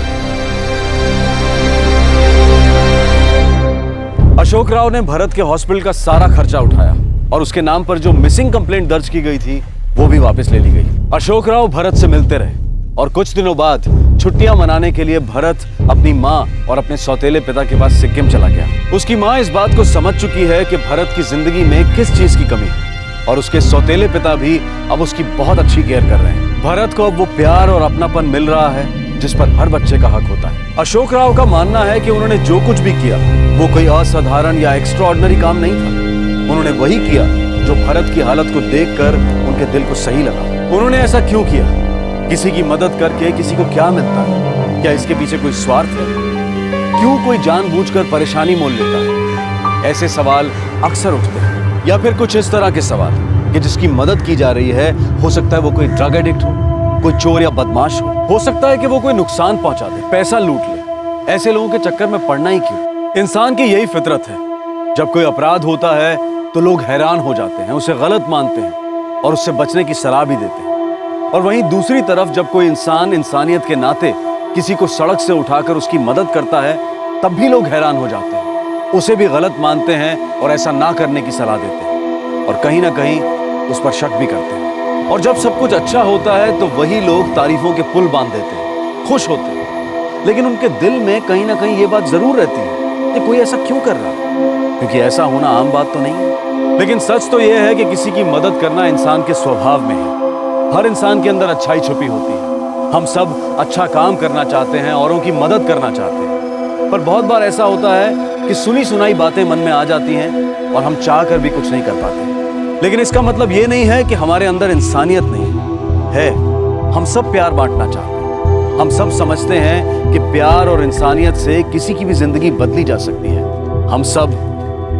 अशोक राव ने भरत के हॉस्पिटल का सारा खर्चा उठाया और उसके नाम पर जो मिसिंग कंप्लेंट दर्ज की गई थी वो भी वापस ले ली गई। अशोक राव भरत से मिलते रहे और कुछ दिनों बाद छुट्टियां मनाने के लिए भरत अपनी माँ और अपने सौतेले पिता के पास सिक्किम चला गया। उसकी माँ इस बात को समझ चुकी है कि भरत की जिंदगी में किस चीज की कमी है और उसके सौतेले पिता भी अब उसकी बहुत अच्छी केयर कर रहे हैं। भरत को अब वो प्यार और अपनापन मिल रहा है जिस पर हर बच्चे का हक होता है। अशोक राव का मानना है कि उन्होंने जो कुछ भी किया वो कोई असाधारण या एक्स्ट्राऑर्डिनरी काम नहीं था। उन्होंने वही किया जो भरत की हालत को देखकर उनके दिल को सही लगा। उन्होंने ऐसा क्यों किया? किसी की मदद करके किसी को क्या मिलता है? क्या इसके पीछे कोई स्वार्थ है? क्यों कोई जानबूझकर परेशानी मोल लेता है? ऐसे सवाल अक्सर उठते हैं। या फिर कुछ इस तरह के सवाल कि जिसकी मदद की जा रही है हो सकता है वो कोई ड्रग एडिक्ट हो, कोई चोर या बदमाश हो सकता है कि वो कोई नुकसान पहुंचा दे, पैसा लूट ले। ऐसे लोगों के चक्कर में पड़ना ही क्यों? इंसान की यही फितरत है। जब कोई अपराध होता है तो लोग हैरान हो जाते हैं, उसे गलत मानते हैं और उससे बचने की सलाह भी देते हैं। और वहीं दूसरी तरफ जब कोई इंसान इंसानियत के नाते किसी को सड़क से उठाकर उसकी मदद करता है तब भी लोग हैरान हो जाते हैं, उसे भी गलत मानते हैं और ऐसा ना करने की सलाह देते हैं और कहीं ना कहीं उस पर शक भी करते हैं। और जब सब कुछ अच्छा होता है तो वही लोग तारीफों के पुल बांध देते हैं, खुश होते हैं, लेकिन उनके दिल में कहीं ना कहीं ये बात जरूर रहती है कि कोई ऐसा क्यों कर रहा है, क्योंकि ऐसा होना आम बात तो नहीं है। लेकिन सच तो यह है कि किसी की मदद करना इंसान के स्वभाव में है। हर इंसान के अंदर अच्छाई छुपी होती है। हम सब अच्छा काम करना चाहते हैं, औरों की मदद करना चाहते हैं, पर बहुत बार ऐसा होता है कि सुनी सुनाई बातें मन में आ जाती हैं और हम चाह कर भी कुछ नहीं कर पाते। लेकिन इसका मतलब ये नहीं है कि हमारे अंदर इंसानियत नहीं है। हम सब प्यार बांटना चाहते हैं। हम सब समझते हैं कि प्यार और इंसानियत से किसी की भी जिंदगी बदली जा सकती है। हम सब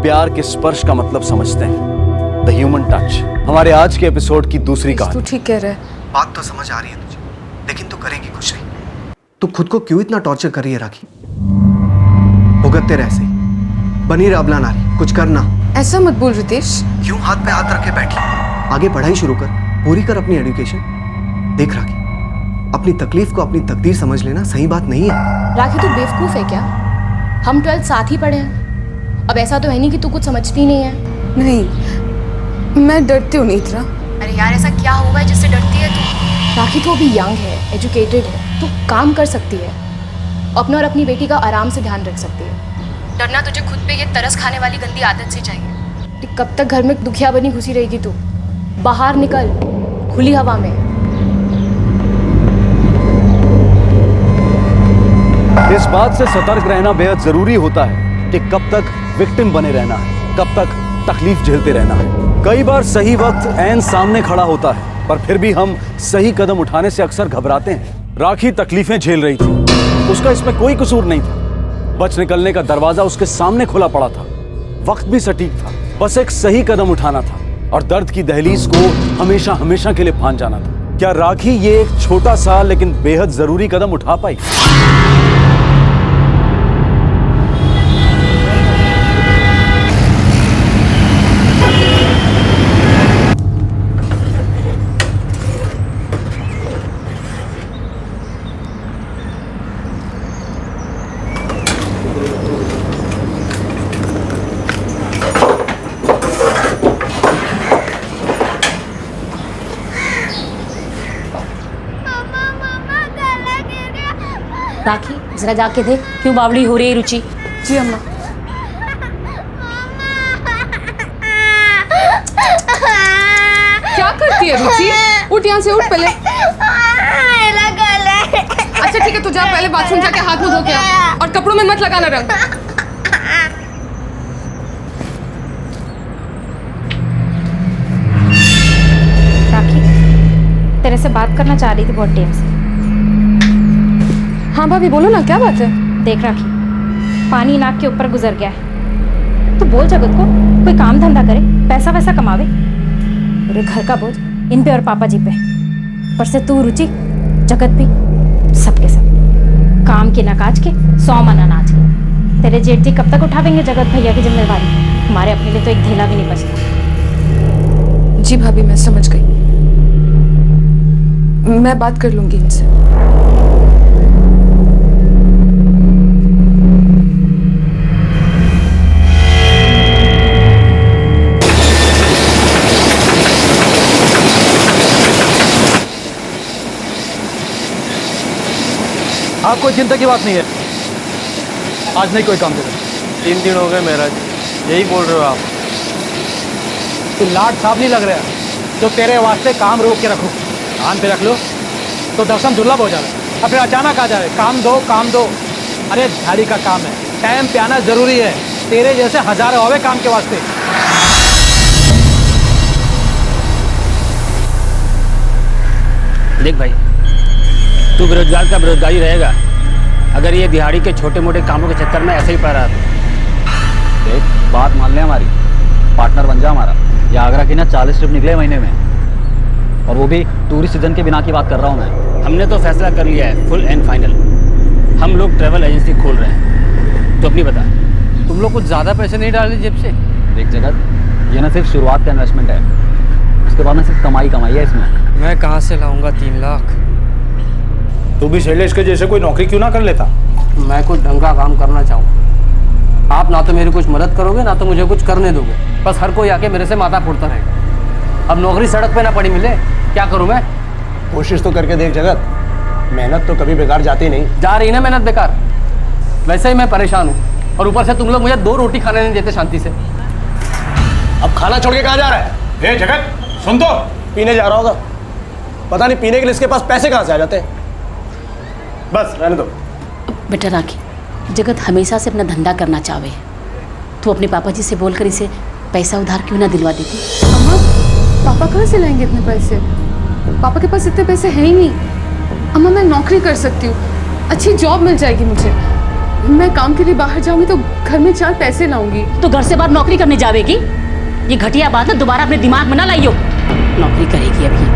प्यार के स्पर्श का मतलब समझते हैं, द ह्यूमन टच। हमारे आज के एपिसोड की दूसरी कहानी। तू ठीक कह रहा है। बात तो समझ आ रही है तुझे, लेकिन तू करेगी कुछ नहीं। तू खुद को क्यों इतना टॉर्चर कर रही है राखी? भुगतते रह सही, बनी रह अबला नारी, कुछ करना। ऐसा मत बोल रितेश। क्यों हाथ पे हाथ रखे बैठी? आगे पढ़ाई शुरू कर, पूरी कर अपनी एजुकेशन। देख राखी, अपनी तकलीफ को अपनी तकदीर समझ लेना सही बात नहीं है। राखी तू बेवकूफ है क्या? हम 12th साथ ही पढ़े हैं। अब ऐसा तो है नहीं कि तू कुछ समझती नहीं है। नहीं, मैं डरती हूँ नेत्रा। अरे यार ऐसा क्या हुआ है जिससे डरती है तू? राखी तो अभी यंग है, एजुकेटेड है, तू काम कर सकती है, अपना और अपनी बेटी का आराम से ध्यान रख सकती है। डरना तुझे खुद पे ये तरस खाने वाली गंदी आदत से चाहिए। कब तक घर में दुखिया बनी घुसी रहेगी तू? बाहर निकल, खुली हवा में। इस बात से सतर्क रहना बेहद जरूरी होता है कि कब तक विक्टिम बने रहना है, कब तक तकलीफ झेलते रहना है। कई बार सही वक्त ऐन सामने खड़ा होता है, पर फिर भी हम सही कदम उठाने से अक्सर घबराते हैं। राखी तकलीफें झेल रही थी, उसका इसमें कोई कसूर नहीं था। बच निकलने का दरवाजा उसके सामने खुला पड़ा था, वक्त भी सटीक था, बस एक सही कदम उठाना था और दर्द की दहलीज को हमेशा हमेशा के लिए फांद जाना था। क्या राखी ये एक छोटा सा लेकिन बेहद जरूरी कदम उठा पाई? राखी जरा जाके देख क्यों बावड़ी हो रही है रुचि। जी अम्मा। क्या करती है रुचि? उठ यहाँ से, उठ पहले। अच्छा ठीक है, तू जा पहले बाथरूम जाके हाथ मुंह धो के आ और कपड़ों में मत लगाना रंग। राखी तेरे से बात करना चाह रही थी बहुत टाइम से। हाँ भाभी बोलो ना, क्या बात है? देख राखी, पानी नाक के ऊपर गुजर गया है, तो बोल जगत को कोई काम धंधा करे, पैसा वैसा कमावे। पूरे घर का बोझ इन पे और पापा जी पे, पर से तू रुचि जगत भी सबके सब काम के न काज के 100 मन अनाज के। तेरे जेठ जी कब तक उठावेंगे जगत भैया की जिम्मेवारी? हमारे अपने लिए तो एक ढेला भी नहीं बचता। जी भाभी मैं समझ गई, मैं बात कर लूंगी इनसे। आप कोई चिंता की बात नहीं है, आज नहीं कोई काम करें। 3 दिन हो गए महाराज, यही बोल रहे हो आप? तू लाट साहब नहीं लग रहा तो तेरे वास्ते काम रोक के रखो, कान पे रख लो तो दर्शन दुर्लभ हो जाए और फिर अचानक आ जाए काम दो काम दो। अरे झाड़ी का काम है, टाइम पे आना जरूरी है। तेरे जैसे हजारों आवे काम के वास्ते। देख भाई, तू बेरोजगार का बेरोजगारी रहेगा अगर ये दिहाड़ी के छोटे मोटे कामों के चक्कर में ऐसे ही पड़ रहा था। देख बात मान ले हमारी, पार्टनर बन जा हमारा। ये आगरा की ना 40 ट्रिप निकले महीने में, और वो भी टूरिस्ट सीजन के बिना की बात कर रहा हूँ मैं। हमने तो फैसला कर लिया है, फुल एंड फाइनल। हम लोग ट्रैवल एजेंसी खोल रहे हैं। तो अपनी बता। तुम लोग कुछ ज़्यादा पैसे नहीं डाल रहे जेब से? देख जगत, ये ना सिर्फ शुरुआत का इन्वेस्टमेंट है, उसके बाद ना सिर्फ कमाई है इसमें। मैं कहाँ से लाऊंगा 3 लाख? तू भी शैलेश के जैसे कोई नौकरी क्यों ना कर लेता? मैं कुछ ढंग का काम करना चाहूँ। आप ना तो मेरी कुछ मदद करोगे ना तो मुझे कुछ करने दोगे। बस हर कोई आके मेरे से माथा फोड़ता रहेगा। अब नौकरी सड़क पे ना पड़ी मिले, क्या करूँ मैं? कोशिश तो करके देख जगत, मेहनत तो कभी बेकार जाती नहीं। जा रही ना मेहनत बेकार। वैसे ही मैं परेशान हूँ और ऊपर से तुम लोग मुझे 2 रोटी खाने नहीं देते शांति से। अब खाना छोड़ के कहाँ जा रहा है? ए जगत सुन तो, पीने जा रहा होगा। पता नहीं पीने के लिए इसके पास पैसे कहाँ से आ जाते हैं। बस रहने दो। बेटा राखी, जगत हमेशा से अपना धंधा करना चाहे, तो अपने पापा जी से बोलकर इसे पैसा उधार क्यों ना दिलवा देती? अम्मा, पापा कहाँ से लाएंगे इतने पैसे? पापा के पास इतने पैसे हैं ही नहीं। अम्मा, मैं नौकरी कर सकती हूँ, अच्छी जॉब मिल जाएगी मुझे। मैं काम के लिए बाहर जाऊंगी तो घर में 4 पैसे लाऊंगी। तो घर से बाहर नौकरी करने जावेगी? ये घटिया बात है, दोबारा अपने दिमाग में ना लाइयो। नौकरी करेगी अभी।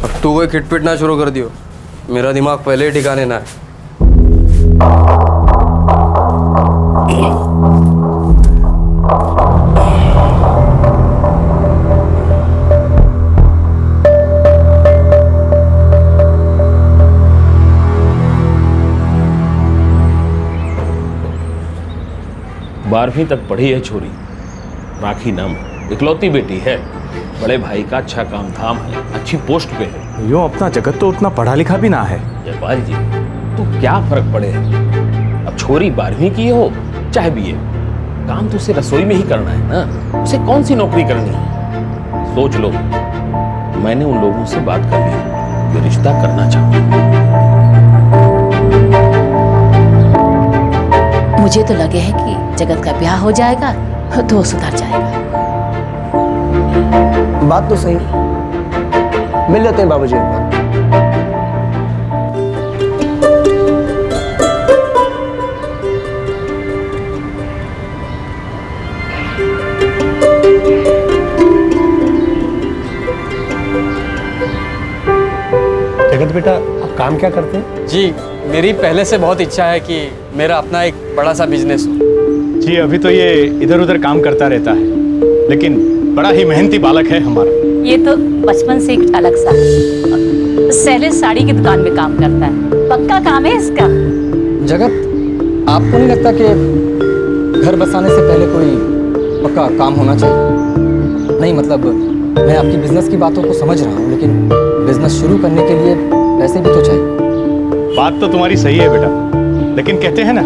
अब तू कोई खिटपिट ना शुरू कर दियो, मेरा दिमाग पहले ही ठिकाने ना है। बारहवीं तक पढ़ी है छोरी, राखी नाम, इकलौती बेटी है, बड़े भाई का अच्छा काम धाम है, अच्छी पोस्ट पे है। यूँ अपना जगत तो उतना पढ़ा लिखा भी ना है। जयपाल जी, तो क्या फर्क पड़े? अब छोरी 12वीं की हो चाहे बीए, काम तो उसे रसोई में ही करना है ना, उसे कौन सी नौकरी करनी है? सोच लो, मैंने उन लोगों से बात कर ली, वे रिश्ता करना चाहते। मुझे तो लगे है कि जगत का ब्याह हो जाएगा तो वो सुधर जाएगा। बात तो सही है, मिल लेते हैं बाबूजी एक बार। जगत बेटा, आप काम क्या करते हैं? जी, मेरी पहले से बहुत इच्छा है कि मेरा अपना एक बड़ा सा बिजनेस हो। जी, अभी तो ये इधर उधर काम करता रहता है, लेकिन बड़ा ही मेहनती बालक है हमारा। ये तो बचपन से एक अलग सा सैलेश साड़ी की दुकान में काम करता है, पक्का काम है इसका। जगत, आपको नहीं लगता कि घर बसाने से पहले कोई पक्का काम होना चाहिए? नहीं मतलब मैं आपकी बिजनेस की बातों को समझ रहा हूँ, लेकिन बिजनेस शुरू करने के लिए पैसे भी तो चाहिए। बात तो तुम्हारी सही है बेटा, लेकिन कहते हैं ना,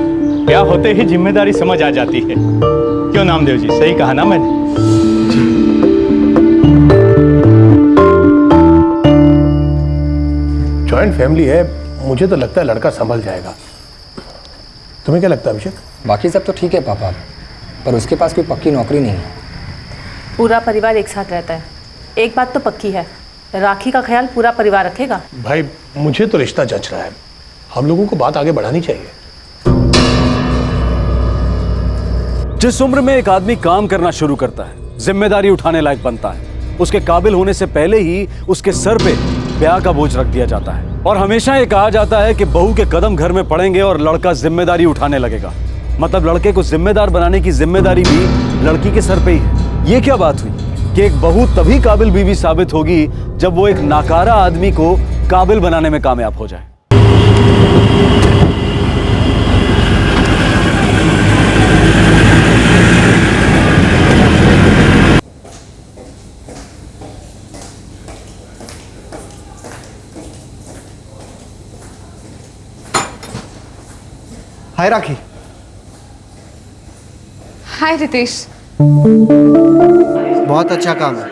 ब्याह होते ही जिम्मेदारी समझ आ जाती है। क्यों नामदेव जी, सही कहा ना मैंने? जॉइंट फैमिली है, मुझे तो लगता है लड़का संभल जाएगा। तुम्हें क्या लगता है अभिषेक? बाकी सब तो ठीक है पापा, पर उसके पास कोई पक्की नौकरी नहीं है। पूरा परिवार एक साथ रहता है, एक बात तो पक्की है, राखी का ख्याल पूरा परिवार रखेगा। भाई, मुझे तो रिश्ता जच रहा है, हम लोगों को बात आगे बढ़ानी चाहिए। जिस उम्र में एक आदमी काम करना शुरू करता है, जिम्मेदारी उठाने लायक बनता है, उसके काबिल होने से पहले ही उसके सर पे ब्याह का बोझ रख दिया जाता है। और हमेशा ये कहा जाता है कि बहू के कदम घर में पड़ेंगे और लड़का जिम्मेदारी उठाने लगेगा। मतलब लड़के को जिम्मेदार बनाने की जिम्मेदारी भी लड़की के सर पे ही है। ये क्या बात हुई कि एक बहू तभी काबिल बीवी साबित होगी जब वो एक नाकारा आदमी को काबिल बनाने में कामयाब हो जाए। हाय राखी। हाय रितेश। बहुत अच्छा काम है,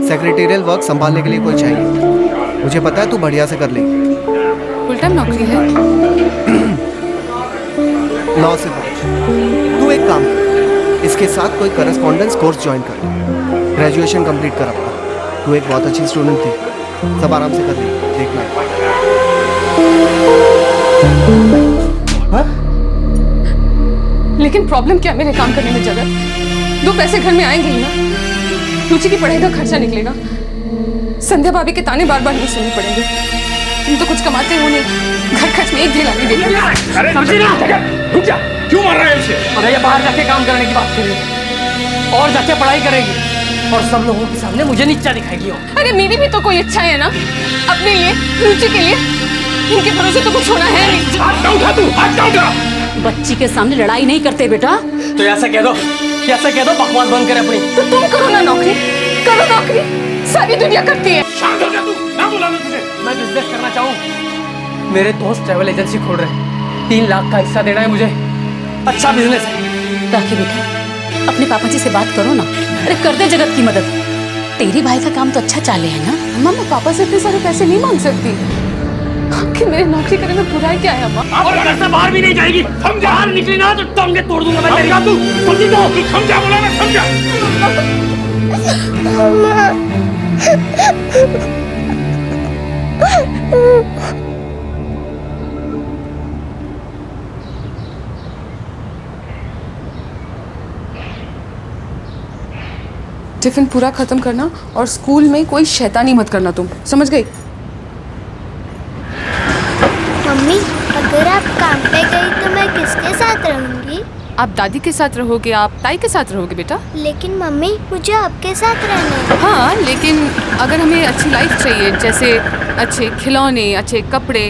सेक्रेटेरियल वर्क संभालने के लिए कोई चाहिए। मुझे पता है तू बढ़िया से कर लेगी। फुल टाइम नौकरी है? 9 से 5। तू एक काम कर, इसके साथ कोई करस्पॉन्डेंस कोर्स ज्वाइन कर, ग्रेजुएशन कंप्लीट कर अपना। तू एक बहुत अच्छी स्टूडेंट थी, सब आराम से कर लेंगे, देखना। लेकिन प्रॉब्लम क्या है मेरे काम करने में जगत? 2 पैसे घर में आएंगे ही ना। रुचि की पढ़ाई का खर्चा निकलेगा। संध्या भाभी के ताने बार बार नहीं सुनने पड़ेंगे। तुम तो कुछ कमाते हो नहीं, घर खर्च में एक ढीला नहीं देते। अरे समझी ना, रुक जा, क्यों मार रहा है उसे? अरे ये बाहर जाके काम करने की बात करेगी और जाके पढ़ाई करेगी और सब लोगों के सामने मुझे नीचा दिखाएगी। अरे मेरी भी तो कोई इच्छा है ना, अपने लिए, रुचि के लिए। इनके भरोसे तो कुछ होना है नहीं। हाथ ना उठा तू, हाथ ना उठा। बच्ची के सामने लड़ाई नहीं करते बेटा। तो ऐसा कह दो, बकवास बंद करे अपनी। तो तुम करो ना नौकरी, करो नौकरी, सारी दुनिया करती है। शांत हो जा तू, ना बुलाना तुझे। मैं बिजनेस करना चाहूँ। मेरे दोस्त ट्रैवल एजेंसी खोल रहे हैं, 3 लाख का हिस्सा देना है मुझे। अच्छा बिजनेस है। राखी बेटा, अपने पापा जी से बात करो ना। अरे कर दे जगत की मदद। तेरी भाई का काम तो अच्छा चाले है ना। अम्मा मैं पापा से इतने सारे पैसे नहीं मांग सकती। कि मेरे नौकरी करने में बुराई क्या है अम्मा? और घर से बाहर भी नहीं जाएगी। समझा? बाहर निकली ना तो टांगे तोड़ दूंगा मैं तेरी। तू समझी तो? तू समझा, बोला ना, समझा? टिफिन पूरा खत्म करना और स्कूल में कोई शैतानी मत करना, तुम समझ गई? मम्मी, अगर आप काम पे गई तो मैं किसके साथ रहूंगी? आप दादी के साथ रहोगे, आप ताई के साथ रहोगे बेटा। लेकिन मम्मी, मुझे आपके साथ रहना है। हाँ, लेकिन अगर हमें अच्छी लाइफ चाहिए, जैसे अच्छे खिलौने, अच्छे कपड़े,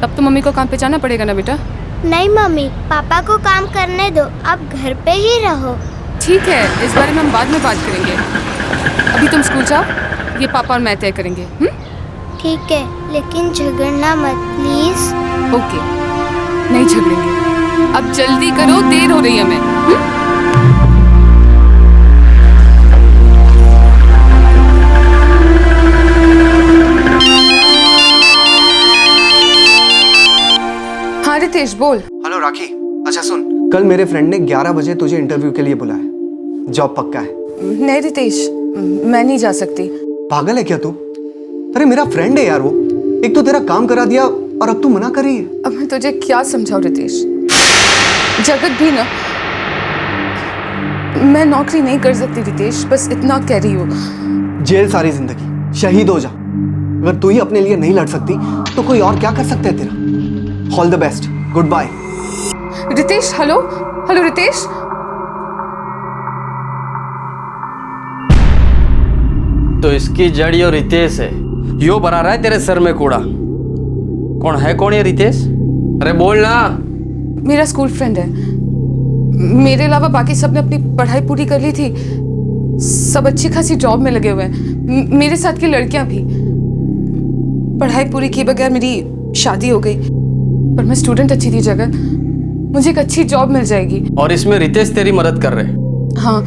तब तो मम्मी को काम पे जाना पड़ेगा ना बेटा। नहीं मम्मी, पापा को काम करने दो, आप घर पे ही रहो। ठीक है, इस बारे में हम बाद में बात करेंगे। अभी तुम स्कूल जाओ, ये पापा और मैं तय करेंगे। ठीक है, लेकिन झगड़ना मत प्लीज। ओके, नहीं झगड़ेंगे। अब जल्दी करो, देर हो रही है हमें। हाँ रितेश बोल। हेलो राखी, अच्छा सुन, कल मेरे फ्रेंड ने 11 बजे तुझे इंटरव्यू के लिए बुलाया। जॉब पक्का है? नहीं रितेश, मैं नहीं जा सकती। पागल है क्या तू? अरे मेरा फ्रेंड है यार वो। एक तो तेरा काम करा दिया और अब तू मना कर रही है। अब मैं तुझे क्या समझाऊं रितेश? जगत भी ना, मैं नौकरी नहीं कर सकती रितेश, बस इतना कह रही हूँ। जेल सारी जिंदगी, शहीद हो जा। अगर तू ही अपने लिए नहीं लड़ सकती तो कोई और क्या कर सकता है तेरा। All the best, good bye. Ritesh, hello hello Ritesh. तो इसकी जड़ यो रितेश है, यो बना रहा है तेरे सर में कूड़ा। कौन ये रितेश? अरे बोल ना। मेरा स्कूल फ्रेंड है। मेरे अलावा बाकी सबने अपनी पढ़ाई पूरी कर ली थी, सब अच्छी खासी जॉब में लगे हुए हैं। मेरे साथ की लड़कियां भी। पढ़ाई पूरी किए बगैर मेरी शादी हो गई, पर मैं स्टूडेंट अच्छी थी जगह, मुझे एक अच्छी जॉब मिल जाएगी। और इसमें रितेश तेरी मदद कर रहे? हाँ,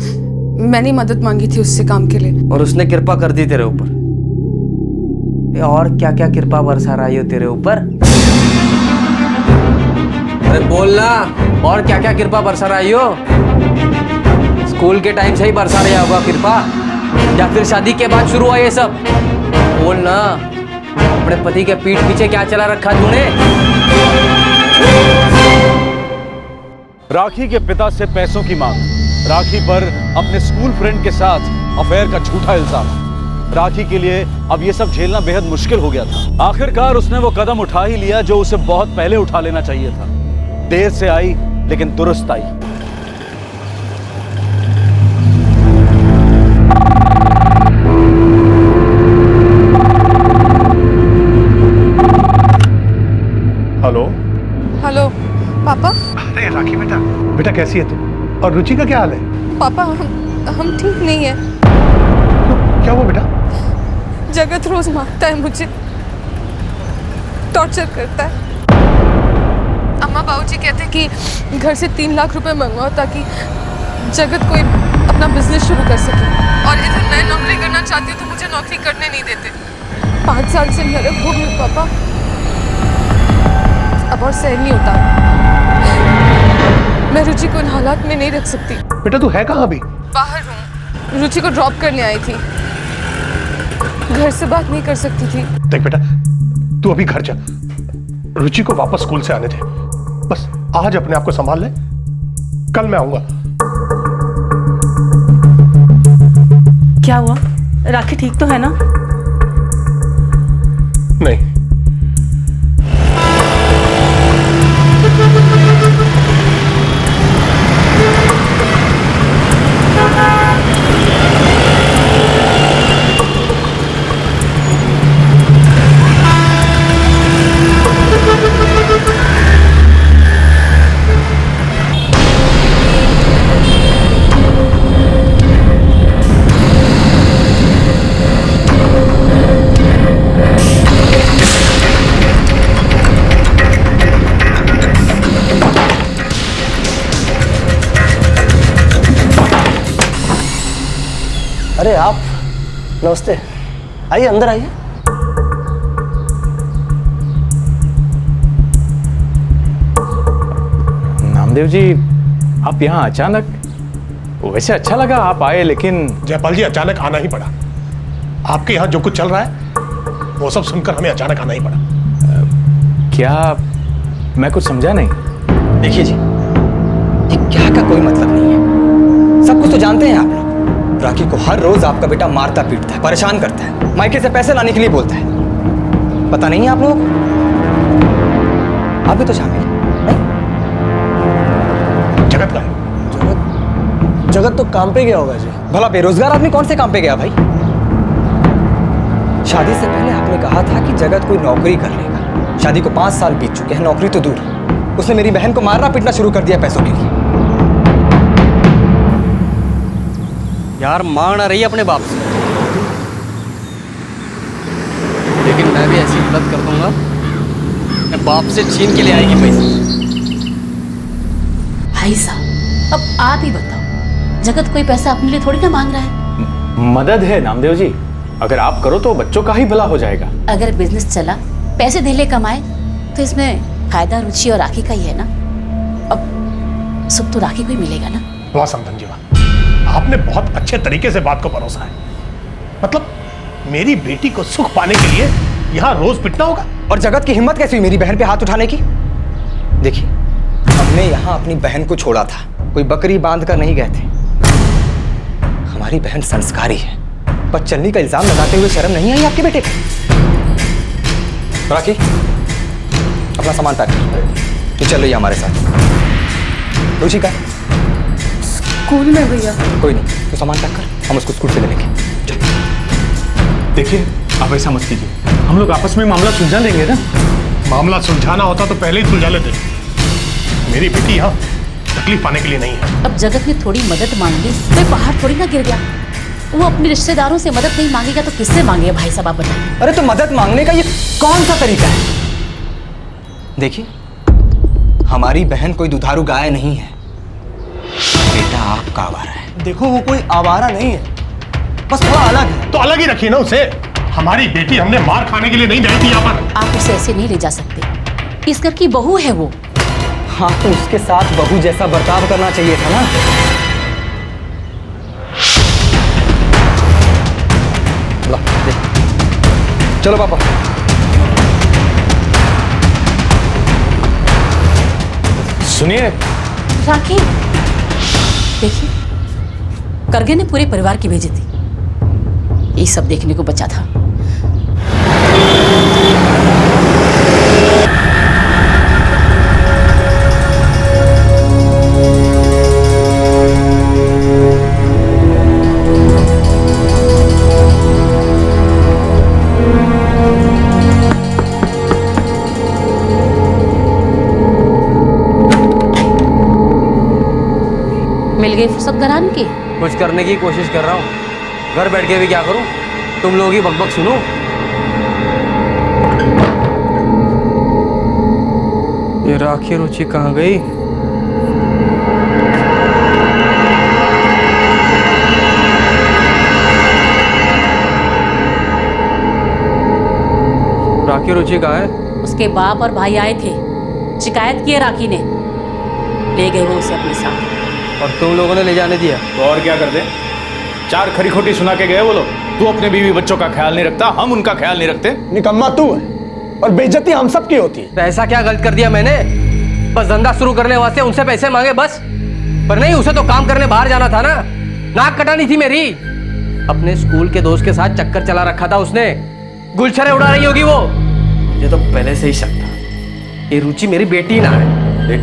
मैंने मदद मांगी थी उससे काम के लिए, और उसने कृपा कर दी तेरे ऊपर। और क्या क्या कृपा बरसा रही हो तेरे ऊपर? अरे बोलना, और क्या क्या कृपा बरसा रही हो? स्कूल के टाइम से ही बरसा रहा होगा कृपा, या फिर शादी के बाद शुरू हुआ ये सब? बोलना, अपने पति के पीठ पीछे क्या चला रखा तूने? राखी के पिता से पैसों की मांग, राखी पर अपने स्कूल फ्रेंड के साथ अफेयर का झूठा इल्जाम। राखी के लिए अब ये सब झेलना बेहद मुश्किल हो गया था। आखिरकार उसने वो कदम उठा ही लिया जो उसे बहुत पहले उठा लेना चाहिए था। देर से आई लेकिन दुरुस्त आई। हेलो हेलो पापा। अरे राखी बेटा, बेटा कैसी है तू? और रुचि का क्या हाल है? पापा हम ठीक नहीं है। क्या हुआ बेटा? जगत रोज मारता है मुझे, टॉर्चर करता है। अम्मा बाबूजी कहते हैं कि घर से 3 लाख रुपए मंगवाओ ताकि जगत कोई अपना बिजनेस शुरू कर सके, और इधर मैं नौकरी करना चाहती हूँ तो मुझे नौकरी करने नहीं देते। 5 साल से नरक हो गई पापा, अब और सहन नहीं होता। मैं रुचि को इन हालात में नहीं रख सकती। बेटा तू है कहाँ अभी? बाहर हूँ, रुचि को ड्रॉप करने आई थी। घर से बात नहीं कर सकती थी। देख बेटा, तू अभी घर जा, रुचि को वापस स्कूल से आने दे। बस आज अपने आप को संभाल ले, कल मैं आऊंगा। क्या हुआ? राखी ठीक तो है ना? नहीं। अरे आप, नमस्ते, आइए अंदर आइए। नामदेव जी, आप यहाँ अचानक? वैसे अच्छा लगा आप आए, लेकिन जयपाल जी, अचानक आना ही पड़ा। आपके यहाँ जो कुछ चल रहा है वो सब सुनकर हमें अचानक आना ही पड़ा। क्या? मैं कुछ समझा नहीं। देखिए जी, ये क्या का कोई मतलब नहीं है। सब कुछ तो जानते हैं आप लोग। राखी को हर रोज आपका बेटा मारता पीटता है, परेशान करता है, मायके से पैसे लाने के लिए बोलता है। पता नहीं है आप लोग? आप भी तो शामिल हैं। जगत का है? जगत तो काम पे गया होगा जी। भला बेरोजगार आदमी कौन से काम पे गया भाई? शादी से पहले आपने कहा था कि जगत कोई नौकरी कर लेगा। शादी को 5 साल बीत चुके हैं, नौकरी तो दूर। उसने मेरी बहन को मारना पीटना शुरू कर दिया पैसों के लिए। यार मांग ना रही अपने बाप से, लेकिन मैं भी ऐसी मदद कर दूंगा, मैं बाप से छीन के ले आएगी पैसे। भाई साहब, अब आप ही बताओ, जगत कोई पैसा अपने लिए थोड़ी ना मांग रहा है। मदद है नामदेव जी, अगर आप करो तो बच्चों का ही भला हो जाएगा। अगर बिजनेस चला, पैसे धेले कमाए, तो इसमें फायदा रुचि और राखी का ही है ना। अब सुख तो राखी को ही मिलेगा ना। वाह समधन जी वाह, आपने बहुत अच्छे तरीके से बात को परोसा है। मतलब मेरी बेटी को सुख पाने के लिए यहाँ रोज पिटना होगा? और जगत की हिम्मत कैसी हुई मेरी बहन पे हाथ उठाने की? देखिए, हमने यहाँ अपनी बहन को छोड़ा था, कोई बकरी बांध कर नहीं गए थे। हमारी बहन संस्कारी है, पर चलनी का इल्जाम लगाते हुए शर्म नहीं आई आपके बेटे को? राखी, अपना सामान पैक कर, तू चल रही है हमारे साथ। रुचि का स्कूल में भैया। कोई नहीं, तो सामान पैक कर, हम उसको स्कूल से ले लेंगे। देखिए, आप ऐसा मत कीजिए, हम लोग आपस में मामला सुलझा लेंगे ना। मामला सुलझाना होता तो पहले ही सुलझा लेते। मेरी बेटी यहाँ तकलीफ पाने के लिए नहीं है। अब जगत ने थोड़ी मदद मांगी तो पहाड़ थोड़ी ना गिर गया। वो अपने रिश्तेदारों से मदद नहीं मांगेगा तो किससे मांगेगा भाई साहब, आप बताइए। अरे तो मदद मांगने का ये कौन सा तरीका है? देखिए, हमारी बहन कोई दुधारू गाय नहीं है, बेटा आपका आवारा है। देखो, वो कोई आवारा नहीं है, बस थोड़ा अलग है। तो अलग ही रखिए ना उसे। हमारी बेटी हमने मार खाने के लिए नहीं लाई थी यहाँ पर। आप उसे ऐसे नहीं ले जा सकते, इस घर की बहू है वो। हाँ, तो उसके साथ बहू जैसा बर्ताव करना चाहिए था ना। ला, दे। चलो पापा। सुनिए राखी, देखिए, करगे ने पूरे परिवार की भेजी थी, ये सब देखने को बचा था। मिल गई फुर्सत घरान की? कुछ करने की कोशिश कर रहा हूँ, घर बैठ के भी क्या करूँ, तुम लोग ही बकबक सुनो। ये राखी रुचि कहाँ गई? राखी रुचि कहाँ है? उसके बाप और भाई आए थे, शिकायत की है राखी ने, ले गए वो उसे अपने साथ। और तुम लोगों ने ले जाने दिया? तो और क्या कर दे, 4 खरी खोटी सुना के गए वो लोग। तू अपने बीवी बच्चों का ख्याल नहीं रखता, हम उनका ख्याल नहीं रखते। निकम्मा तू है और बेइज्जती हम सब की होती है। तो ऐसा क्या गलत कर दिया मैंने? बस धंधा शुरू करने वास्ते उनसे पैसे मांगे बस। पर नहीं, उसे तो काम करने बाहर जाना था ना, नाक कटानी थी मेरी। अपने स्कूल के दोस्त के साथ चक्कर चला रखा था उसने, गुलछरे उड़ा रही होगी वो। मुझे तो पहले से ही शक था ये रुचि मेरी बेटी ना है। देख,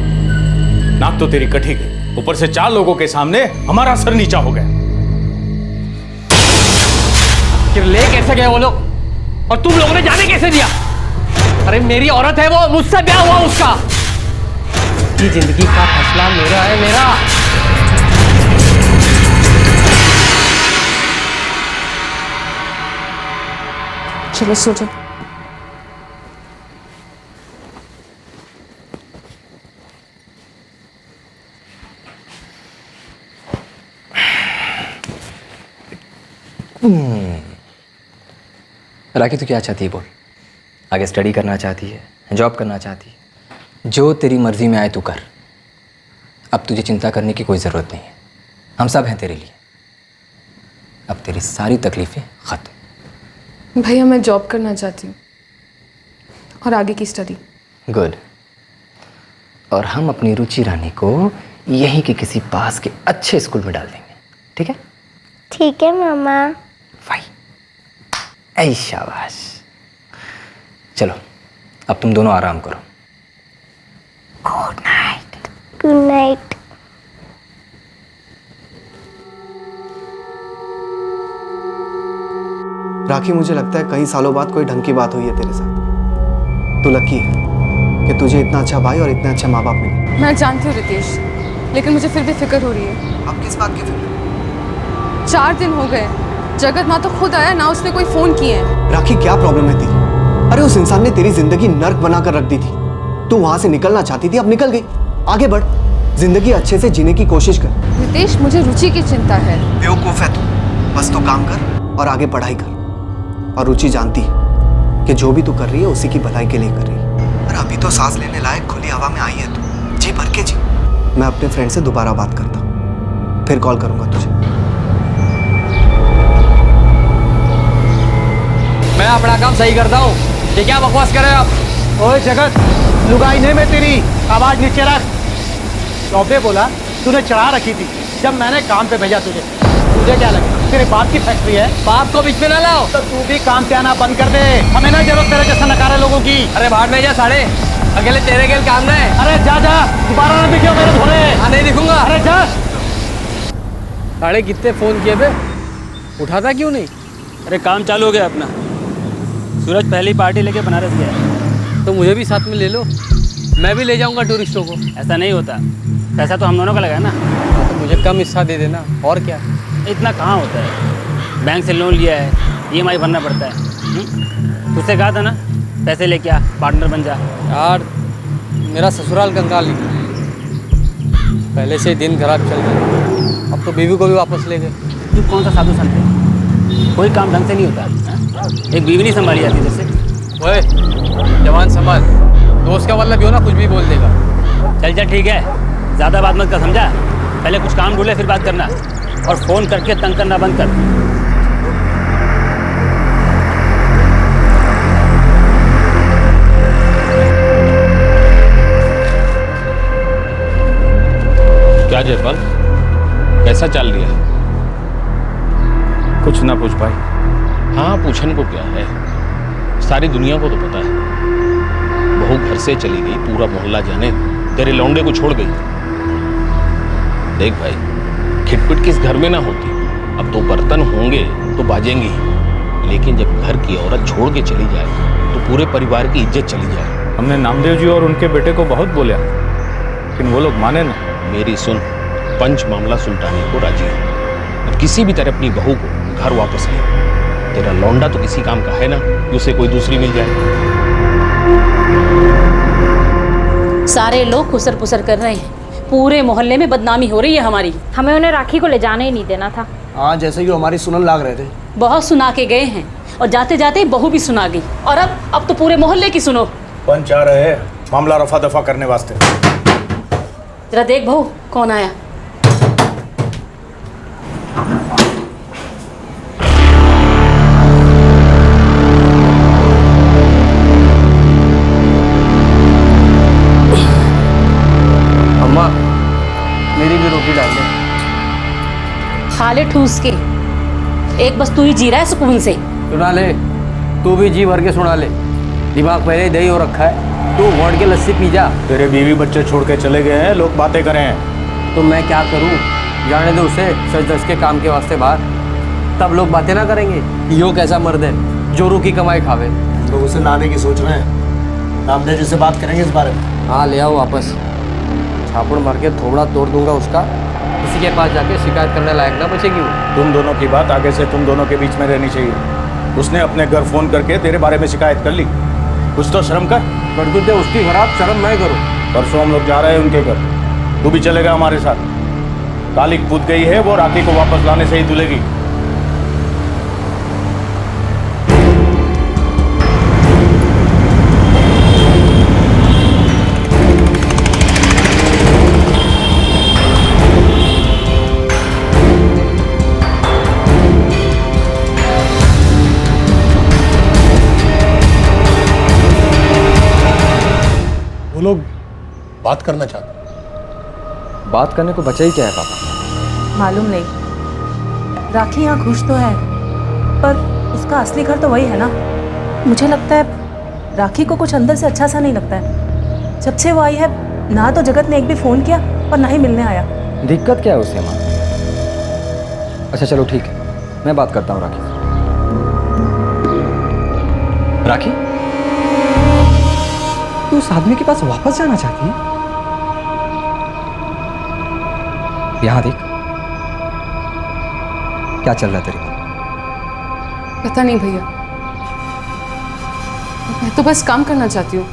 नाक तो तेरी कटी गई, ऊपर से 4 लोगों के सामने हमारा सर नीचा हो गया। कि ले कैसे गए वो लोग, और तुम लोगों ने जाने कैसे दिया? अरे मेरी औरत है वो, मुझसे ब्याह हुआ उसका। ये जिंदगी का फैसला मेरा है, मेरा। चलो सो जाओ। राखी तू क्या चाहती है बोल? आगे स्टडी करना चाहती है, जॉब करना चाहती है? जो तेरी मर्जी में आए तू कर। अब तुझे चिंता करने की कोई ज़रूरत नहीं है, हम सब हैं तेरे लिए। अब तेरी सारी तकलीफ़ें ख़त्म। भैया मैं जॉब करना चाहती हूँ और आगे की स्टडी। गुड। और हम अपनी रुचि रानी को यहीं के किसी पास के अच्छे स्कूल में डाल देंगे, ठीक है? ठीक है मामा। ऐ शाबाश। चलो अब तुम दोनों आराम करो। Good night. Good night. Rakhi, मुझे लगता है कई सालों बाद कोई ढंग की बात हुई है तेरे साथ। तू लकी है कि तुझे इतना अच्छा भाई और इतने अच्छे माँ बाप मिले। मैं जानती हूँ रितेश, लेकिन मुझे फिर भी फिक्र हो रही है। अब किस बात की फिक्र? 4 दिन हो गए, जगत ना तो खुद आया ना उसने कोई फोन किए हैं। राखी क्या प्रॉब्लम है तेरी? अरे उस इंसान ने तेरी जिंदगी नर्क बनाकर रख दी थी। तू वहां से निकलना चाहती थी, अब निकल गई। आगे बढ़, जिंदगी अच्छे से जीने की कोशिश कर। रितेश मुझे रुचि की चिंता है। बेवकूफ है तू। बस तो काम कर और आगे पढ़ाई कर। और रुचि जानती है कि जो भी तू कर रही है उसी की भलाई के लिए कर रही है। अरे अभी तो सांस लेने लायक खुली हवा में आई है तू, जी भर के जी। मैं अपने फ्रेंड से दोबारा बात करता हूँ, फिर कॉल करूंगा तुझे। मैं अपना काम सही करता हूँ, ये क्या बकवास कर रहे हो आप? ओए जगत, लुगाई नहीं मैं तेरी, आवाज नीचे रख। चौबे बोला तूने चढ़ा रखी थी जब मैंने काम पे भेजा तुझे। तुझे क्या लगा तेरे बाप की फैक्ट्री है? बाप को बीच में ना लाओ। तो तू भी काम पे आना बंद कर दे, हमें ना जरूरत तेरे जैसा नकारा लोगों की। अरे बाहर में जा साढ़े, अकेले तेरे गेल काम ना है। अरे जा जा, दोबारा ना दिखियो मेरे धोरे। हाँ नहीं दिखूंगा। अरे जा। साढ़े कितने फोन किए बे, उठाता क्यों नहीं? अरे काम चालू हो गया अपना। सूरज पहली पार्टी लेके बनारस गया। तो मुझे भी साथ में ले लो, मैं भी ले जाऊंगा टूरिस्टों को। ऐसा नहीं होता, पैसा तो हम दोनों का लगा ना। तो मुझे कम हिस्सा दे देना, और क्या। इतना कहाँ होता है, बैंक से लोन लिया है, EMI भरना पड़ता है। तुझसे कहा था ना पैसे लेके आ, पार्टनर बन जा। यार मेरा ससुराल कंगाल निकला, पहले से ही दिन खराब चल रहा, अब तो बीवी को भी वापस ले गए। तू कौन सा साधु संत है? कोई काम ढंग से नहीं होता है? एक बीवी नहीं संभाली जाती जैसे। ओए जवान संभाल, दोस्त का मतलब भी हो ना, कुछ भी बोल देगा। चल चल ठीक है, ज़्यादा बात मत कर, समझा? पहले कुछ काम ढूंढे फिर बात करना, और फ़ोन करके तंग करना बंद कर। क्या जयपाल, कैसा चल रहा है? कुछ ना पूछ भाई। हाँ पूछने को क्या है, सारी दुनिया को तो पता है। बहू घर से चली गई, पूरा मोहल्ला जाने, तेरे लौंडे को छोड़ गई। देख भाई, खिटपिट किस घर में ना होती। अब तो बर्तन होंगे तो बाजेंगे ही, लेकिन जब घर की औरत छोड़ के चली जाए तो पूरे परिवार की इज्जत चली जाए। हमने नामदेव जी और उनके बेटे को बहुत बोला, लेकिन वो लोग माने ना। मेरी सुन, पंच मामला सुलटाने को राजी है। अब किसी भी तरह अपनी बहू को घर वापस ले। तेरा लौंडा तो किसी काम का है ना कि उसे कोई दूसरी मिल जाए। सारे लोग खुसर पुसर कर रहे हैं, पूरे मोहल्ले में बदनामी हो रही है हमारी। हमें उन्हें राखी को ले जाने ही नहीं देना था। हाँ, जैसे कि हमारी सुनन लाग रहे थे। बहुत सुना के गए हैं, और जाते जाते बहू भी सुना गई, और अब तो पूरे मोहल्ले की सुनो। पंच आ रहे हैं मामला रफा दफा करने वास्ते। जरा देख बहू कौन आया। खा ले ठूस के। एक बस तू ही जी रहा है सुकून से। सुना ले, तू भी जी भर के सुना ले। दिमाग पहले ही दही हो रखा है, तू घोट के लस्सी पी जा। तेरे बीवी बच्चे छोड़ के चले गए हैं, लोग बातें कर रहे हैं। तो मैं क्या करूं? जाने दो उसे, सच दस के काम के वास्ते बाहर। तब लोग बातें ना करेंगे यो कैसा मर्द है, जोरू की कमाई खावे। तो उसे लाने की सोच रहे हैं, रामदेव जी से बात करेंगे इस बारे में। हाँ ले आओ वापस, छापड़ मार के थोबड़ा तोड़ दूंगा उसका। किसी के पास जाके शिकायत करने लायक ना बचेगी वो। तुम दोनों की बात आगे से तुम दोनों के बीच में रहनी चाहिए। उसने अपने घर फोन करके तेरे बारे में शिकायत कर ली, कुछ तो शर्म कर। करतूतें उसकी खराब, शर्म मैं करूँ। परसों हम लोग जा रहे हैं उनके घर, तू भी चलेगा हमारे साथ। काली कूद गई है, वो राखी को वापस लाने से ही तुलेगी। वो लोग बात करना चाहते हैं। बात करने को बचा ही क्या है पापा? मालूम नहीं। राखी यहाँ खुश तो है, पर उसका असली घर तो वही है ना। मुझे लगता है राखी को कुछ अंदर से अच्छा सा नहीं लगता है। जब से वो आई है ना तो जगत ने एक भी फ़ोन किया और ना ही मिलने आया। दिक्कत क्या है उसे माँ? अच्छा चलो ठीक है, मैं बात करता हूँ राखी से। राखी, तू उस आदमी के पास वापस जाना चाहती है? यहां देख, क्या चल रहा है तेरे को? पता नहीं भैया, मैं तो बस काम करना चाहती हूँ,